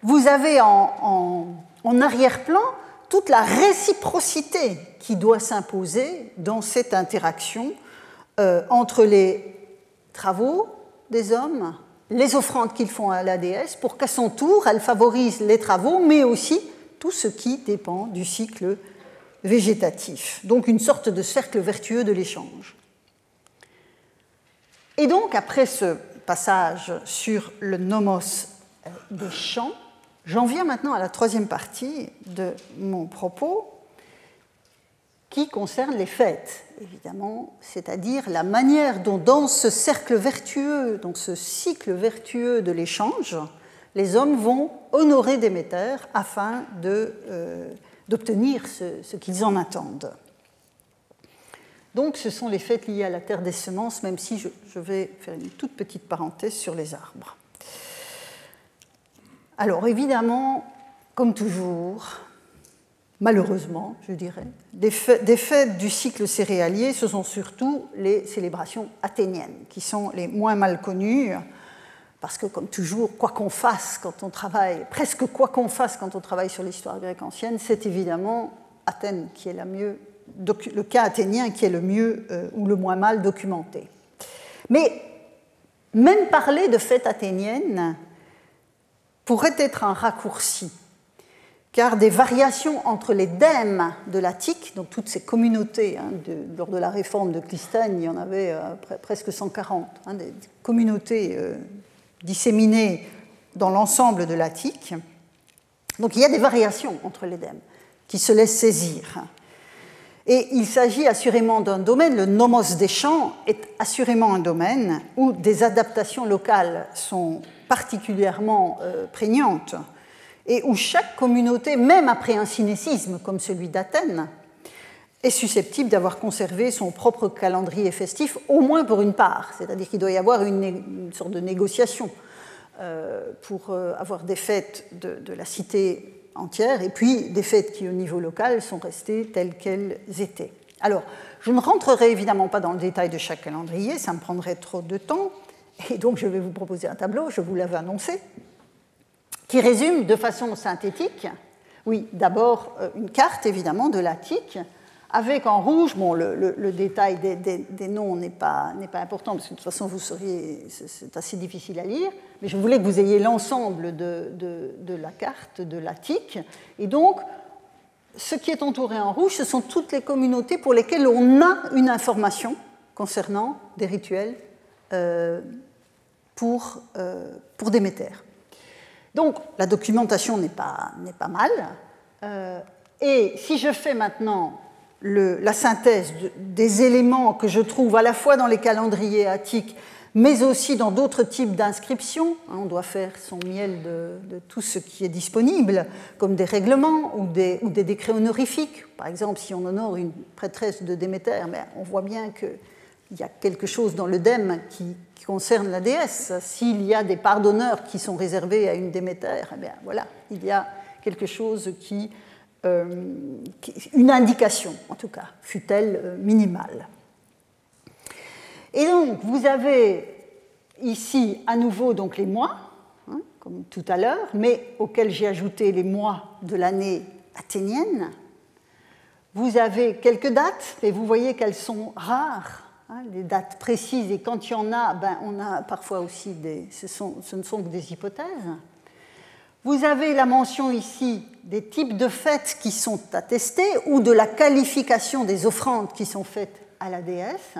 vous avez en arrière-plan toute la réciprocité qui doit s'imposer dans cette interaction entre les travaux des hommes, les offrandes qu'ils font à la déesse, pour qu'à son tour, elle favorise les travaux, mais aussi tout ce qui dépend du cycle végétatif. Donc une sorte de cercle vertueux de l'échange. Et donc, après ce passage sur le nomos des champs, j'en viens maintenant à la troisième partie de mon propos, qui concerne les fêtes, évidemment, c'est-à-dire la manière dont, dans ce cercle vertueux, donc ce cycle vertueux de l'échange, les hommes vont honorer Déméter afin d'obtenir ce qu'ils en attendent. Donc, ce sont les fêtes liées à la terre des semences, même si je vais faire une toute petite parenthèse sur les arbres. Alors, évidemment, comme toujours, malheureusement, je dirais, des fêtes du cycle céréalier, ce sont surtout les célébrations athéniennes, qui sont les moins mal connues, parce que, comme toujours, quoi qu'on fasse quand on travaille, presque quoi qu'on fasse quand on travaille sur l'histoire grecque ancienne, c'est évidemment Athènes qui est le cas athénien qui est le mieux ou le moins mal documenté. Mais même parler de fêtes athéniennes pourrait être un raccourci, car des variations entre les dèmes de l'Attique, donc toutes ces communautés, lors de la réforme de Clisthène, il y en avait presque 140, des communautés disséminées dans l'ensemble de l'Attique. Donc il y a des variations entre les dèmes qui se laissent saisir. Et il s'agit assurément d'un domaine, le nomos des champs est assurément un domaine où des adaptations locales sont particulièrement prégnantes, et où chaque communauté, même après un synécisme comme celui d'Athènes, est susceptible d'avoir conservé son propre calendrier festif, au moins pour une part. C'est-à-dire qu'il doit y avoir une sorte de négociation pour avoir des fêtes de la cité entière, et puis des fêtes qui, au niveau local, sont restées telles qu'elles étaient. Alors, je ne rentrerai évidemment pas dans le détail de chaque calendrier, ça me prendrait trop de temps, et donc je vais vous proposer un tableau, je vous l'avais annoncé, qui résume de façon synthétique, oui, d'abord une carte évidemment de l'Attique, avec en rouge, bon, le détail des noms n'est pas important, parce que de toute façon vous sauriez, c'est assez difficile à lire, mais je voulais que vous ayez l'ensemble de la carte de l'Attique, et donc ce qui est entouré en rouge, ce sont toutes les communautés pour lesquelles on a une information concernant des rituels pour Déméter. Donc, la documentation n'est pas mal. Et si je fais maintenant la synthèse des éléments que je trouve à la fois dans les calendriers attiques, mais aussi dans d'autres types d'inscriptions, on doit faire son miel de tout ce qui est disponible, comme des règlements ou des décrets honorifiques. Par exemple, si on honore une prêtresse de Déméter, on voit bien qu'il y a quelque chose dans le dème qui concerne la déesse. S'il y a des parts d'honneur qui sont réservées à une Déméter, eh bien voilà, il y a quelque chose une indication, en tout cas, fût-elle minimale. Et donc, vous avez ici à nouveau donc, les mois, comme tout à l'heure, mais auquel j'ai ajouté les mois de l'année athénienne. Vous avez quelques dates, mais vous voyez qu'elles sont rares, hein, les dates précises, et quand il y en a, ben, on a parfois aussi ce ne sont que des hypothèses. Vous avez la mention ici des types de fêtes qui sont attestés ou de la qualification des offrandes qui sont faites à la déesse.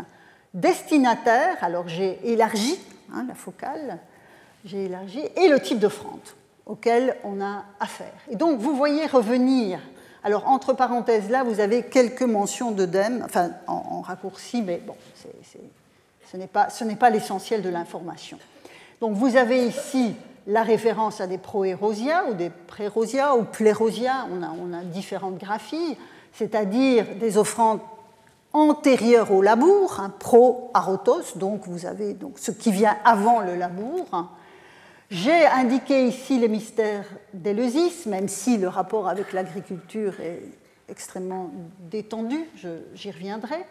Destinataire, alors j'ai élargi, hein, la focale, j'ai élargi, et le type d'offrande auquel on a affaire. Et donc vous voyez revenir, alors entre parenthèses là, vous avez quelques mentions d'œdème, enfin en raccourci, mais bon, ce n'est pas l'essentiel de l'information. Donc vous avez ici la référence à des proérosia ou des prérosia ou plérosia, on a différentes graphies, c'est-à-dire des offrandes antérieures au labour, hein, pro-arotos, donc vous avez donc, ce qui vient avant le labour. J'ai indiqué ici les mystères d'Éleusis, même si le rapport avec l'agriculture est extrêmement détendu, j'y reviendrai.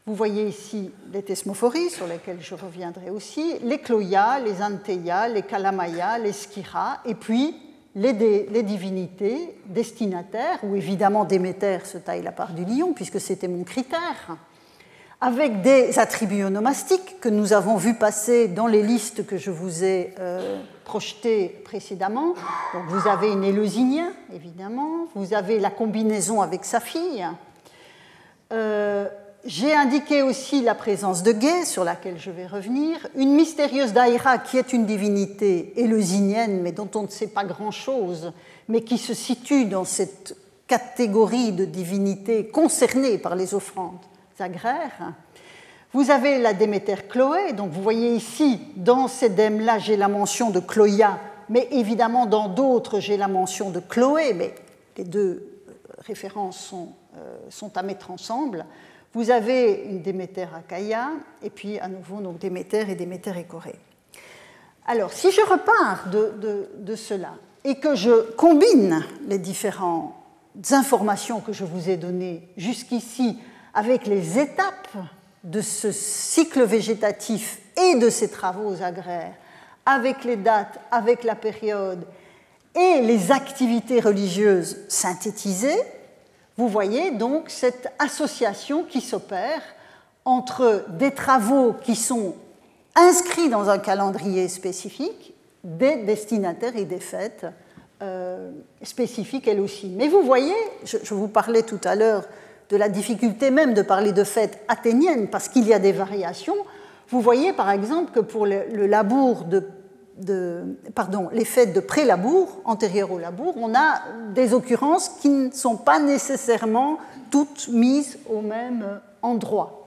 Vous voyez ici les thesmophories, sur lesquelles je reviendrai aussi, les cloïas, les antheia, les kalamaya, les skira, et puis les divinités destinataires, où évidemment Déméter se taille la part du lion, puisque c'était mon critère, avec des attributs onomastiques que nous avons vus passer dans les listes que je vous ai projetées précédemment. Donc vous avez une éleusinien, évidemment, vous avez la combinaison avec sa fille. J'ai indiqué aussi la présence de Gé, sur laquelle je vais revenir, une mystérieuse Daïra qui est une divinité éleusinienne, mais dont on ne sait pas grand-chose, mais qui se situe dans cette catégorie de divinités concernées par les offrandes agraires. Vous avez la Déméter Chloé, donc vous voyez ici, dans ces dèmes-là, j'ai la mention de Chloïa, mais évidemment dans d'autres, j'ai la mention de Chloé, mais les deux références sont à mettre ensemble. Vous avez une Déméter Achaïa, et puis à nouveau donc Déméter et Déméter Écorée. Alors, si je repars de cela et que je combine les différentes informations que je vous ai données jusqu'ici avec les étapes de ce cycle végétatif et de ces travaux agraires, avec les dates, avec la période et les activités religieuses synthétisées, vous voyez donc cette association qui s'opère entre des travaux qui sont inscrits dans un calendrier spécifique, des destinataires et des fêtes spécifiques elles aussi. Mais vous voyez, je vous parlais tout à l'heure de la difficulté même de parler de fêtes athéniennes parce qu'il y a des variations. Vous voyez par exemple que pour le labour les fêtes de pré-labour, antérieures au labour, on a des occurrences qui ne sont pas nécessairement toutes mises au même endroit.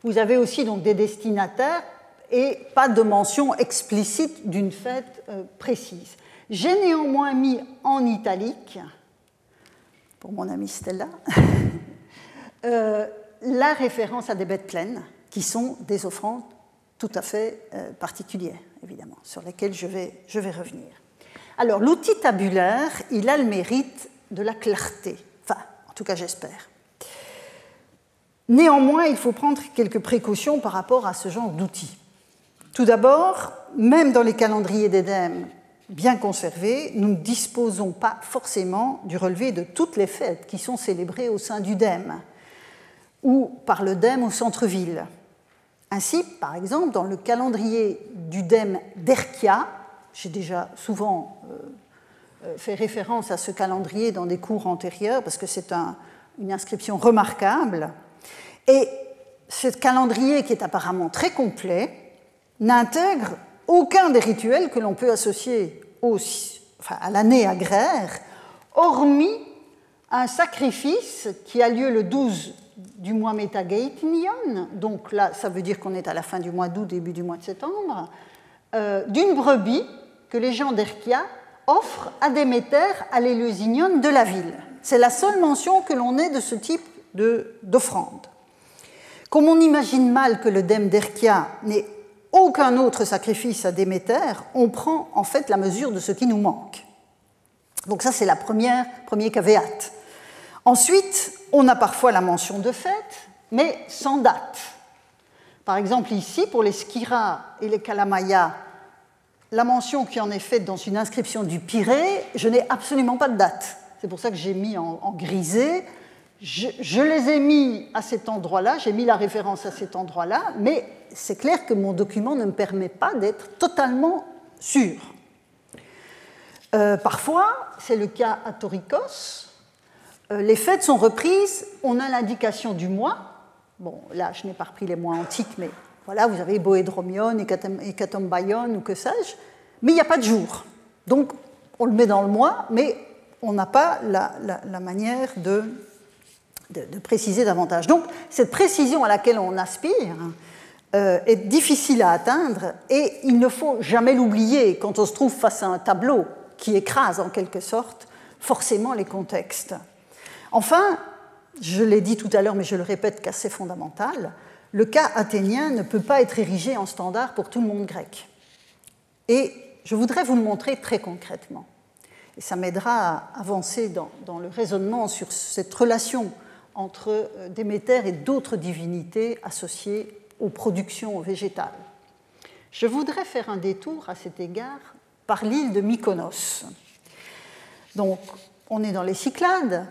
Vous avez aussi donc des destinataires et pas de mention explicite d'une fête précise. J'ai néanmoins mis en italique, pour mon amie Stella, la référence à des bêtes pleines, qui sont des offrandes tout à fait particulières, évidemment, sur lesquelles je vais revenir. Alors, l'outil tabulaire, il a le mérite de la clarté, enfin, en tout cas, j'espère. Néanmoins, il faut prendre quelques précautions par rapport à ce genre d'outils. Tout d'abord, même dans les calendriers d'Édème bien conservés, nous ne disposons pas forcément du relevé de toutes les fêtes qui sont célébrées au sein du dème ou par le dème au centre-ville. Ainsi, par exemple, dans le calendrier du dème d'Erkia, j'ai déjà souvent fait référence à ce calendrier dans des cours antérieurs parce que c'est une inscription remarquable, et ce calendrier qui est apparemment très complet n'intègre aucun des rituels que l'on peut associer à l'année agraire, hormis un sacrifice qui a lieu le 12 du mois Métagéitnion, donc là, ça veut dire qu'on est à la fin du mois d'août, début du mois de septembre, d'une brebis que les gens d'Erkia offrent à Déméter à l'Éleusignon de la ville. C'est la seule mention que l'on ait de ce type d'offrande. Comme on imagine mal que le dème d'Erkia n'ait aucun autre sacrifice à Déméter, on prend en fait la mesure de ce qui nous manque. Donc ça, c'est la premier caveat. Ensuite, on a parfois la mention de fête, mais sans date. Par exemple, ici, pour les skira et les kalamaya, la mention qui en est faite dans une inscription du Pirée, je n'ai absolument pas de date. C'est pour ça que j'ai mis en grisé. Je les ai mis à cet endroit-là, j'ai mis la référence à cet endroit-là, mais c'est clair que mon document ne me permet pas d'être totalement sûr. Parfois, c'est le cas à Torikos, les fêtes sont reprises, on a l'indication du mois. Bon, là, je n'ai pas repris les mois antiques, mais voilà, vous avez Boédromion, Hécatombaion ou que sais-je, mais il n'y a pas de jour. Donc, on le met dans le mois, mais on n'a pas la manière de préciser davantage. Donc, cette précision à laquelle on aspire est difficile à atteindre et il ne faut jamais l'oublier quand on se trouve face à un tableau qui écrase en quelque sorte forcément les contextes. Enfin, je l'ai dit tout à l'heure, mais je le répète car c'est fondamental, le cas athénien ne peut pas être érigé en standard pour tout le monde grec. Et je voudrais vous le montrer très concrètement. Et ça m'aidera à avancer dans le raisonnement sur cette relation entre Déméter et d'autres divinités associées aux productions végétales. Je voudrais faire un détour à cet égard par l'île de Mykonos. Donc, on est dans les Cyclades,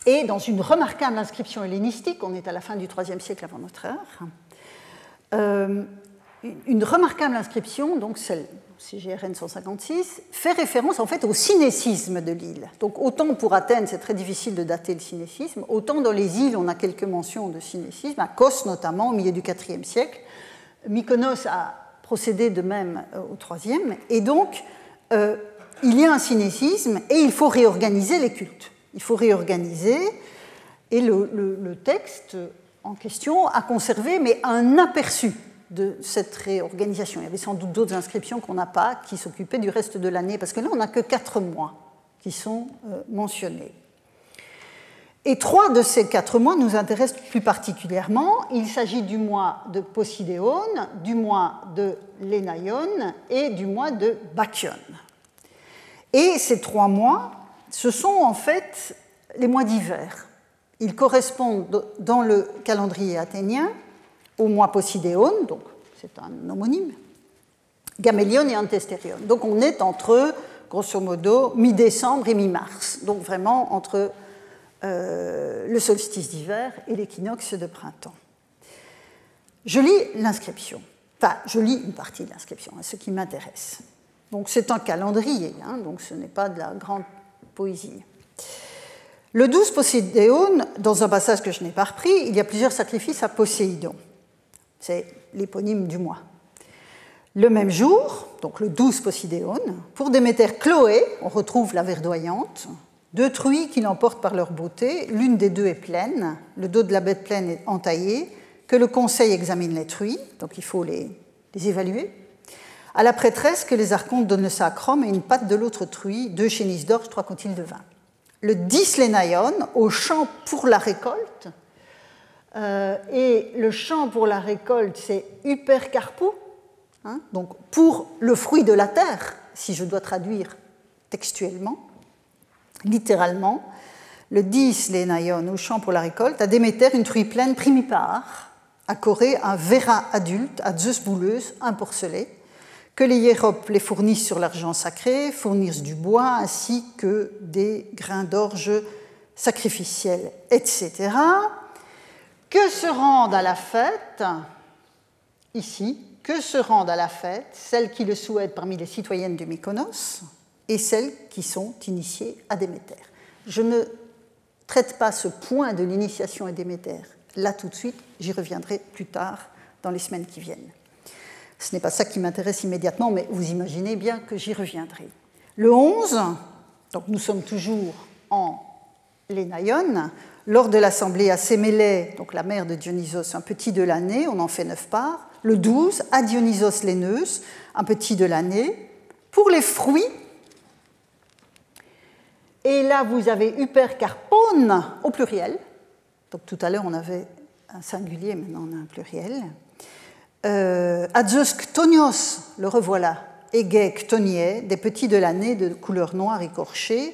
et dans une remarquable inscription hellénistique, on est à la fin du IIIe siècle avant notre ère, une remarquable inscription, donc celle CGRN 156, fait référence en fait au cinécisme de l'île. Donc autant pour Athènes, c'est très difficile de dater le cinécisme, autant dans les îles, on a quelques mentions de cinécisme, à Kos notamment, au milieu du IVe siècle. Mykonos a procédé de même au IIIe, et donc il y a un cinécisme et il faut réorganiser les cultes. Il faut réorganiser, et le texte en question a conservé, mais un aperçu de cette réorganisation. Il y avait sans doute d'autres inscriptions qu'on n'a pas, qui s'occupaient du reste de l'année, parce que là, on n'a que 4 mois qui sont mentionnés. Et 3 de ces 4 mois nous intéressent plus particulièrement. Il s'agit du mois de Posidéon, du mois de Lénaïon et du mois de Bacchion. Et ces 3 mois, ce sont en fait les mois d'hiver. Ils correspondent dans le calendrier athénien au mois Posidéon, donc c'est un homonyme, Gamélion et Antestérion. Donc on est entre, grosso modo, mi-décembre et mi-mars, donc vraiment entre le solstice d'hiver et l'équinoxe de printemps. Je lis l'inscription, enfin je lis une partie de l'inscription, ce qui m'intéresse. Donc c'est un calendrier, donc ce n'est pas de la grande poésie. Le 12 Posidéon, dans un passage que je n'ai pas repris, il y a plusieurs sacrifices à Poséidon. C'est l'éponyme du mois. Le même jour, donc le 12 Posidéon, pour Déméter Chloé, on retrouve la verdoyante, 2 truies qui l'emportent par leur beauté, l'une des 2 est pleine, le dos de la bête pleine est entaillé, que le conseil examine les truies, donc il faut les évaluer. À la prêtresse, que les archontes donnent le sacrum et une patte de l'autre truie, 2 chénisses d'orge, 3 coutiles de vin. Le 10 Lénaïon, au champ pour la récolte, et le champ pour la récolte, c'est hypercarpou, donc pour le fruit de la terre, si je dois traduire textuellement, littéralement. Le 10 Lénaïon, au champ pour la récolte, à Déméter une truie pleine primipare, à Corée un vérin adulte, à Zeus bouleuse, un porcelet, que les hiéropes les fournissent sur l'argent sacré, fournissent du bois ainsi que des grains d'orge sacrificiels, etc. Que se rendent à la fête, ici, que se rendent à la fête celles qui le souhaitent parmi les citoyennes de Mykonos et celles qui sont initiées à Déméter. Je ne traite pas ce point de l'initiation à Déméter là tout de suite, j'y reviendrai plus tard dans les semaines qui viennent. Ce n'est pas ça qui m'intéresse immédiatement, mais vous imaginez bien que j'y reviendrai. Le 11, donc nous sommes toujours en Lénaïon, lors de l'assemblée à Sémélé, donc la mère de Dionysos, un petit de l'année, on en fait 9 parts. Le 12, à Dionysos Léneus, un petit de l'année. Pour les fruits, et là vous avez hypercarpone au pluriel. Donc tout à l'heure on avait un singulier, maintenant on a un pluriel. Adzos ktonios, le revoilà, égé ktonier, des petits de l'année de couleur noire écorchée.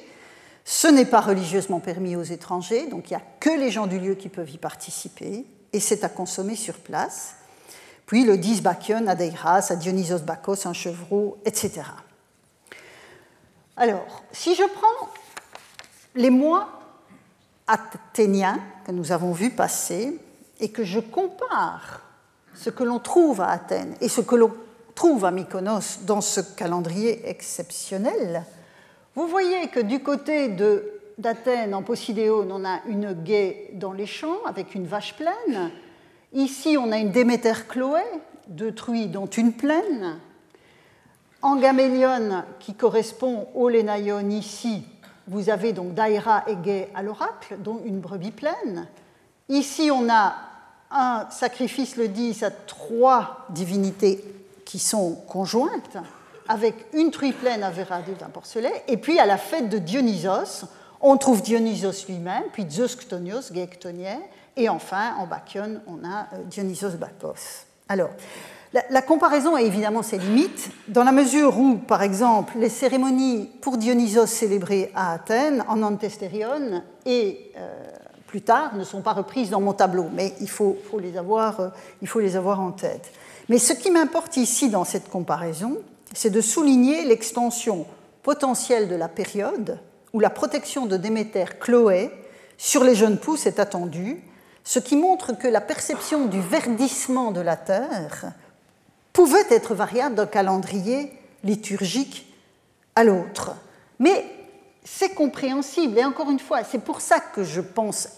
Ce n'est pas religieusement permis aux étrangers, donc il n'y a que les gens du lieu qui peuvent y participer, et c'est à consommer sur place. puis le 10 Bacchion à Deiras, à Dionysos Bacchos, un chevreau, etc. Alors, si je prends les mois athéniens que nous avons vus passer et que je compare ce que l'on trouve à Athènes et ce que l'on trouve à Mykonos dans ce calendrier exceptionnel, vous voyez que du côté d'Athènes, en Posidéon, on a une gué dans les champs avec une vache pleine. Ici, on a une Déméter Chloé, 2 truies dont une pleine. En Gamélion, qui correspond au Lénaïon ici, vous avez donc Daïra et gué à l'oracle, dont une brebis pleine. Ici, on a un sacrifice le 10 à 3 divinités qui sont conjointes, avec une truie pleine à Véradé d'un porcelet, et puis à la fête de Dionysos, on trouve Dionysos lui-même, puis Zeus Chtonios, gué Chtonier, et enfin, en Bacchion, on a Dionysos Bacchos. Alors, la comparaison a évidemment ses limites, dans la mesure où, par exemple, les cérémonies pour Dionysos célébrées à Athènes, en Antestérion et plus tard, ne sont pas reprises dans mon tableau, mais il faut les avoir en tête. Mais ce qui m'importe ici dans cette comparaison, c'est de souligner l'extension potentielle de la période où la protection de Déméter Chloé sur les jeunes pousses est attendue, ce qui montre que la perception du verdissement de la terre pouvait être variable d'un calendrier liturgique à l'autre. Mais c'est compréhensible, et encore une fois, c'est pour ça que je pense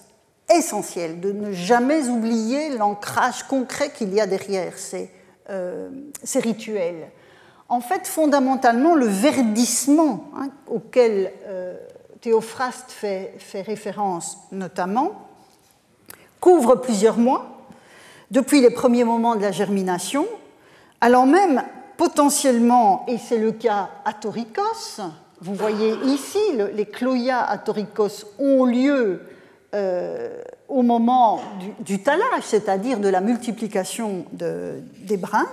essentiel de ne jamais oublier l'ancrage concret qu'il y a derrière ces rituels. En fait, fondamentalement, le verdissement auquel Théophraste fait référence notamment couvre plusieurs mois, depuis les premiers moments de la germination, allant même potentiellement, et c'est le cas à Torikos, vous voyez ici, les chloïas à Torikos ont lieu au moment du talage, c'est-à-dire de la multiplication des brins,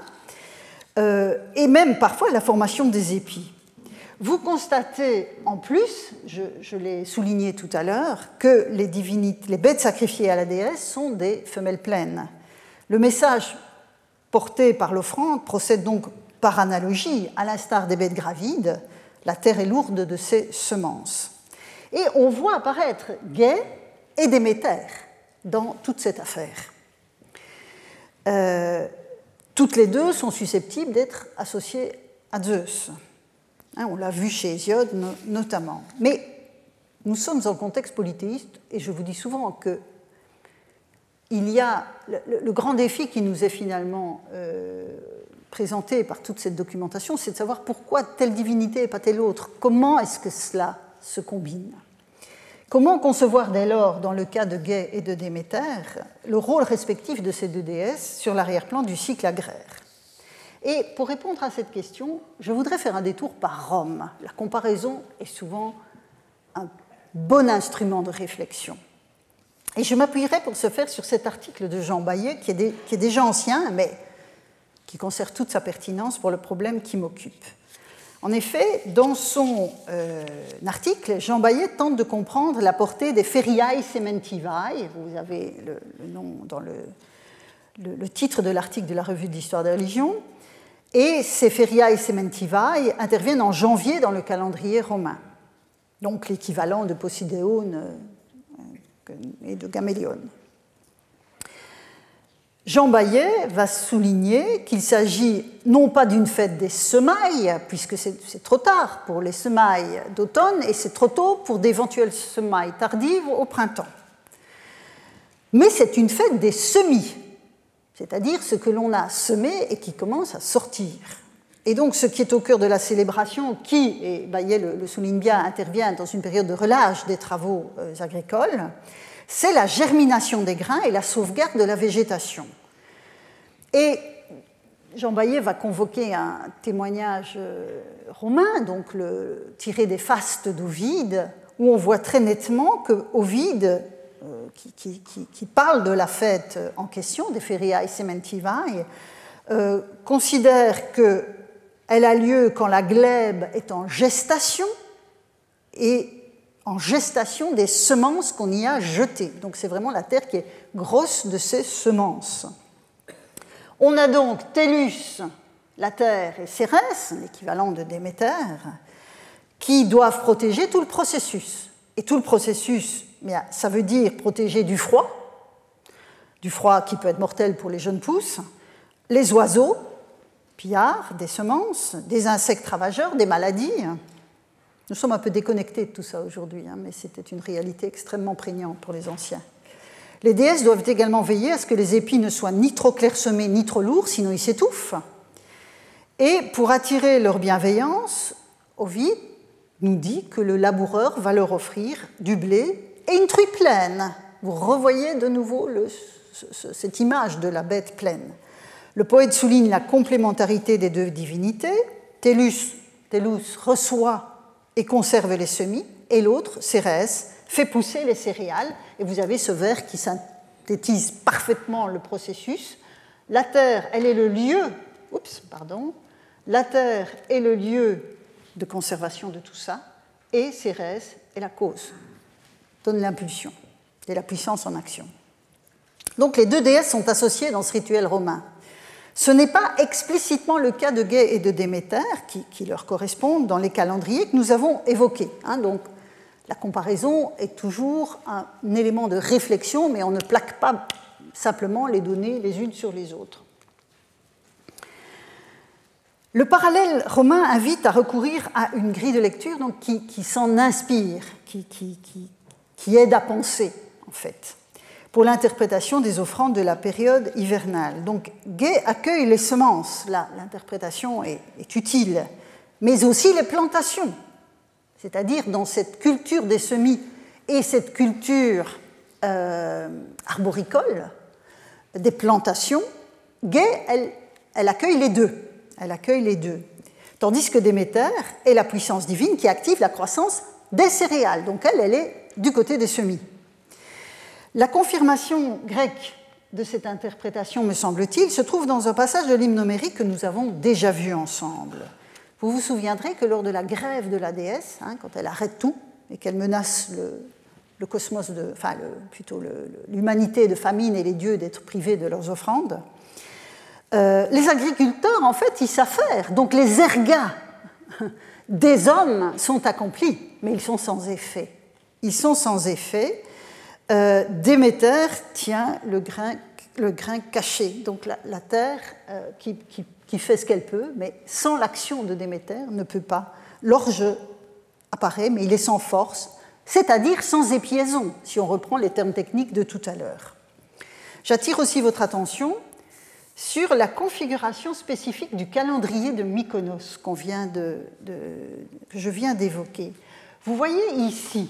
et même parfois la formation des épis. Vous constatez en plus, je l'ai souligné tout à l'heure, que les bêtes sacrifiées à la déesse sont des femelles pleines. Le message porté par l'offrande procède donc par analogie, à l'instar des bêtes gravides, la terre est lourde de ses semences. Et on voit apparaître Gué et Déméter dans toute cette affaire. Toutes les deux sont susceptibles d'être associées à Zeus. On l'a vu chez Hésiode notamment. Mais nous sommes en contexte polythéiste et je vous dis souvent que il y a le grand défi qui nous est finalement présenté par toute cette documentation, c'est de savoir pourquoi telle divinité et pas telle autre. Comment est-ce que cela se combine ? Comment concevoir dès lors, dans le cas de Gué et de Déméter, le rôle respectif de ces deux déesses sur l'arrière-plan du cycle agraire ? Et pour répondre à cette question, je voudrais faire un détour par Rome. La comparaison est souvent un bon instrument de réflexion. Et je m'appuierai pour ce faire sur cet article de Jean Bayet, qui est déjà ancien, mais qui conserve toute sa pertinence pour le problème qui m'occupe. En effet, dans son article, Jean Bayet tente de comprendre la portée des Feriae Sementivae. Vous avez le nom dans le titre de l'article de la Revue d'Histoire des religions. Et ces Feriae Sementivae interviennent en janvier dans le calendrier romain, donc l'équivalent de Posidéon et de Gamélion. Jean Bayet va souligner qu'il s'agit non pas d'une fête des semailles, puisque c'est trop tard pour les semailles d'automne et c'est trop tôt pour d'éventuelles semailles tardives au printemps, mais c'est une fête des semis, c'est-à-dire ce que l'on a semé et qui commence à sortir. Et donc ce qui est au cœur de la célébration, qui, et Bayet le souligne bien, intervient dans une période de relâche des travaux agricoles, c'est la germination des grains et la sauvegarde de la végétation. Et Jean Bayet va convoquer un témoignage romain, donc tiré des fastes d'Ovide, où on voit très nettement que Ovide, qui parle de la fête en question, des Feriae Sementivae, considère qu'elle a lieu quand la glèbe est en gestation et en gestation des semences qu'on y a jetées. Donc c'est vraiment la terre qui est grosse de ces semences. On a donc Tellus, la Terre, et Cérès, l'équivalent de Déméter, qui doivent protéger tout le processus. Et tout le processus, ça veut dire protéger du froid qui peut être mortel pour les jeunes pousses, les oiseaux, pillards, des semences, des insectes ravageurs, des maladies. Nous sommes un peu déconnectés de tout ça aujourd'hui, mais c'était une réalité extrêmement prégnante pour les anciens. Les déesses doivent également veiller à ce que les épis ne soient ni trop clairsemés ni trop lourds, sinon ils s'étouffent. Et pour attirer leur bienveillance, Ovide nous dit que le laboureur va leur offrir du blé et une truie pleine. Vous revoyez de nouveau cette image de la bête pleine. Le poète souligne la complémentarité des deux divinités. Tellus reçoit et conserve les semis, et l'autre, Cérès, fait pousser les céréales. Et vous avez ce vers qui synthétise parfaitement le processus. La terre, elle est le lieu. La terre est le lieu de conservation de tout ça, et Cérès est la cause, donne l'impulsion et la puissance en action. Donc les deux déesses sont associées dans ce rituel romain. Ce n'est pas explicitement le cas de Gai et de Déméter, qui leur correspondent dans les calendriers que nous avons évoqués. Donc la comparaison est toujours un élément de réflexion, mais on ne plaque pas simplement les données les unes sur les autres. Le parallèle romain invite à recourir à une grille de lecture donc, qui s'en inspire, qui aide à penser, en fait, pour l'interprétation des offrandes de la période hivernale. Donc, Gai accueille les semences, là, l'interprétation est utile, mais aussi les plantations, c'est-à-dire dans cette culture des semis et cette culture arboricole des plantations, Gai, elle accueille les deux. Elle accueille les deux. Tandis que Déméter est la puissance divine qui active la croissance des céréales. Donc elle est du côté des semis. La confirmation grecque de cette interprétation, me semble-t-il, se trouve dans un passage de l'hymne homérique que nous avons déjà vu ensemble. Vous vous souviendrez que lors de la grève de la déesse, quand elle arrête tout et qu'elle menace le cosmos, plutôt l'humanité de famine et les dieux d'être privés de leurs offrandes, les agriculteurs, en fait, ils savent faire. Donc les ergas des hommes sont accomplis, mais ils sont sans effet. Ils sont sans effet. Déméter tient le grain caché, donc la terre qui fait ce qu'elle peut, mais sans l'action de Déméter ne peut pas. L'orge apparaît, mais il est sans force, c'est-à-dire sans épiaison, si on reprend les termes techniques de tout à l'heure. J'attire aussi votre attention sur la configuration spécifique du calendrier de Mykonos que je viens d'évoquer. Vous voyez ici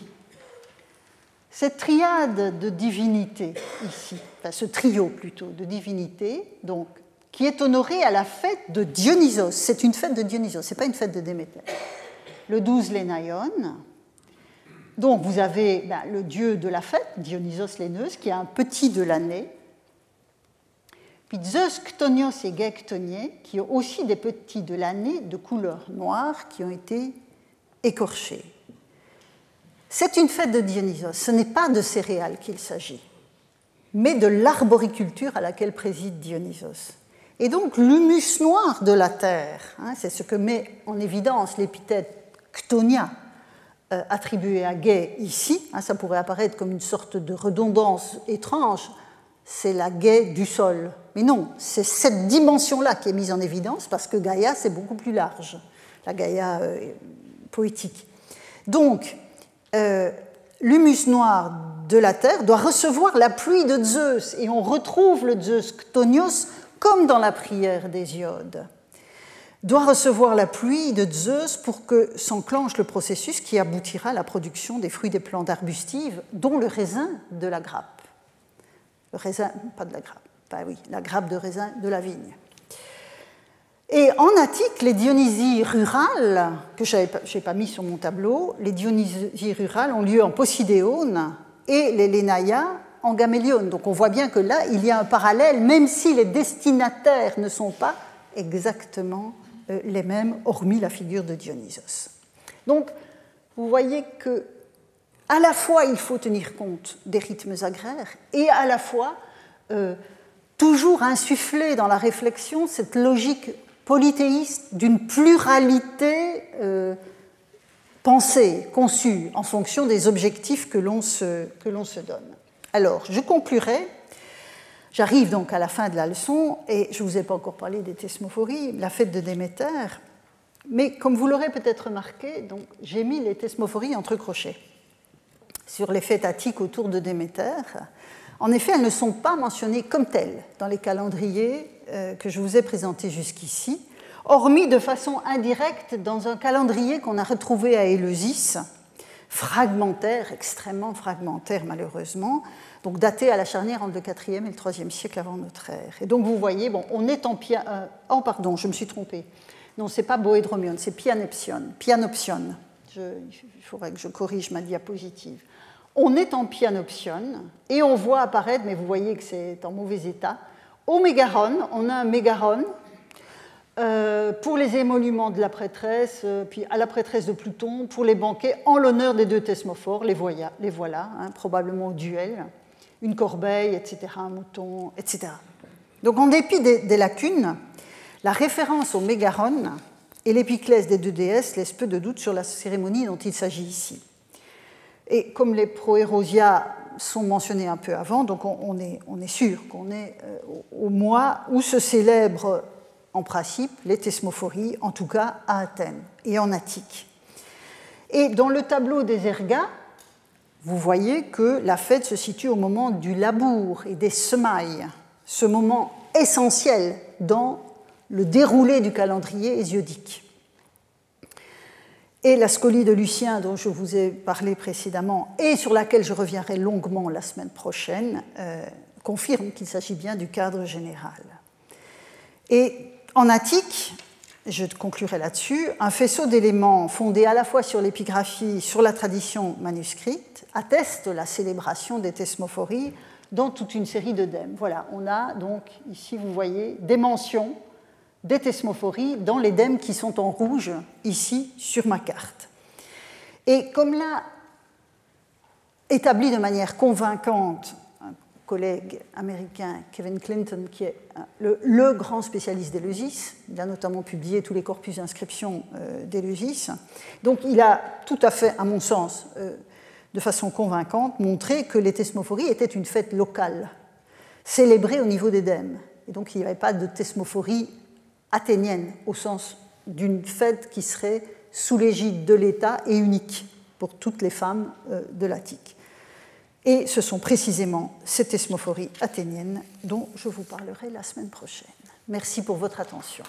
cette triade de divinités, ici, ce trio plutôt de divinités, donc, qui est honoré à la fête de Dionysos. C'est une fête de Dionysos, ce n'est pas une fête de Déméter. Le 12 Lénaïon. Donc vous avez le dieu de la fête, Dionysos Léneus, qui est un petit de l'année. Puis Zeus, Chtonios et Gai Chtonié, qui ont aussi des petits de l'année de couleur noire qui ont été écorchés. C'est une fête de Dionysos. Ce n'est pas de céréales qu'il s'agit, mais de l'arboriculture à laquelle préside Dionysos. Et donc l'humus noir de la terre, c'est ce que met en évidence l'épithète Chtonia attribuée à Gai ici. Ça pourrait apparaître comme une sorte de redondance étrange. C'est la Gai du sol. Mais non, c'est cette dimension-là qui est mise en évidence parce que Gaïa, c'est beaucoup plus large, la Gaïa poétique. Donc, l'humus noir de la terre doit recevoir la pluie de Zeus, et on retrouve le Zeus Chtonios comme dans la prière d'Hésiode. Doit recevoir la pluie de Zeus pour que s'enclenche le processus qui aboutira à la production des fruits des plantes arbustives, dont le raisin de la grappe. Le raisin, pas de la grappe, la grappe de raisin de la vigne. Et en Attique, les Dionysies rurales, que je n'ai pas mis sur mon tableau, les Dionysies rurales ont lieu en Posidéone et les Lénaïas en Gamélione. Donc on voit bien que là, il y a un parallèle, même si les destinataires ne sont pas exactement les mêmes, hormis la figure de Dionysos. Donc vous voyez que à la fois, il faut tenir compte des rythmes agraires et à la fois toujours insuffler dans la réflexion cette logique polythéiste d'une pluralité pensée, conçue, en fonction des objectifs que l'on se donne. Alors, je conclurai. J'arrive donc à la fin de la leçon, et je ne vous ai pas encore parlé des thesmophories, la fête de Déméter, mais comme vous l'aurez peut-être remarqué, j'ai mis les thesmophories entre crochets sur les fêtes attiques autour de Déméter. En effet, elles ne sont pas mentionnées comme telles dans les calendriers que je vous ai présentés jusqu'ici, hormis de façon indirecte dans un calendrier qu'on a retrouvé à Éleusis, fragmentaire, extrêmement fragmentaire malheureusement, donc daté à la charnière entre le 4e et le 3e siècle avant notre ère. Et donc vous voyez, bon, on est en oh pardon, je me suis trompée. Non, ce n'est pas Boédromion, c'est Pianoption. Il faudrait que je corrige ma diapositive. On est en Pianoption et on voit apparaître, mais vous voyez que c'est en mauvais état, au mégaron, on a un mégaron pour les émoluments de la prêtresse, puis à la prêtresse de Pluton, pour les banquets en l'honneur des deux thesmophores, les voilà, hein, probablement au duel, une corbeille, etc., un mouton, etc. Donc en dépit des lacunes, la référence au mégaron et l'épiclèse des deux déesses laissent peu de doute sur la cérémonie dont il s'agit ici. Et comme les proérosia sont mentionnés un peu avant, donc on est sûr qu'on est au mois où se célèbrent en principe les thesmophories, en tout cas à Athènes et en Attique. Et dans le tableau des ergas, vous voyez que la fête se situe au moment du labour et des semailles, ce moment essentiel dans le déroulé du calendrier hésiodique. Et la scolie de Lucien, dont je vous ai parlé précédemment, et sur laquelle je reviendrai longuement la semaine prochaine, confirme qu'il s'agit bien du cadre général. Et en Attique, je conclurai là-dessus, un faisceau d'éléments fondés à la fois sur l'épigraphie, sur la tradition manuscrite, atteste la célébration des thesmophories dans toute une série d'œdèmes. Voilà, on a donc ici, vous voyez, des mentions des thesmophories dans les dèmes qui sont en rouge ici sur ma carte. Et comme l'a établi de manière convaincante un collègue américain, Kevin Clinton, qui est le grand spécialiste d'Éleusis, il a notamment publié tous les corpus d'inscription d'Éleusis, donc il a tout à fait, à mon sens, de façon convaincante, montré que les thesmophories étaient une fête locale, célébrée au niveau des dèmes. Et donc il n'y avait pas de thesmophorie athénienne, au sens d'une fête qui serait sous l'égide de l'État et unique pour toutes les femmes de l'Attique. Et ce sont précisément ces thesmophories athéniennes dont je vous parlerai la semaine prochaine. Merci pour votre attention.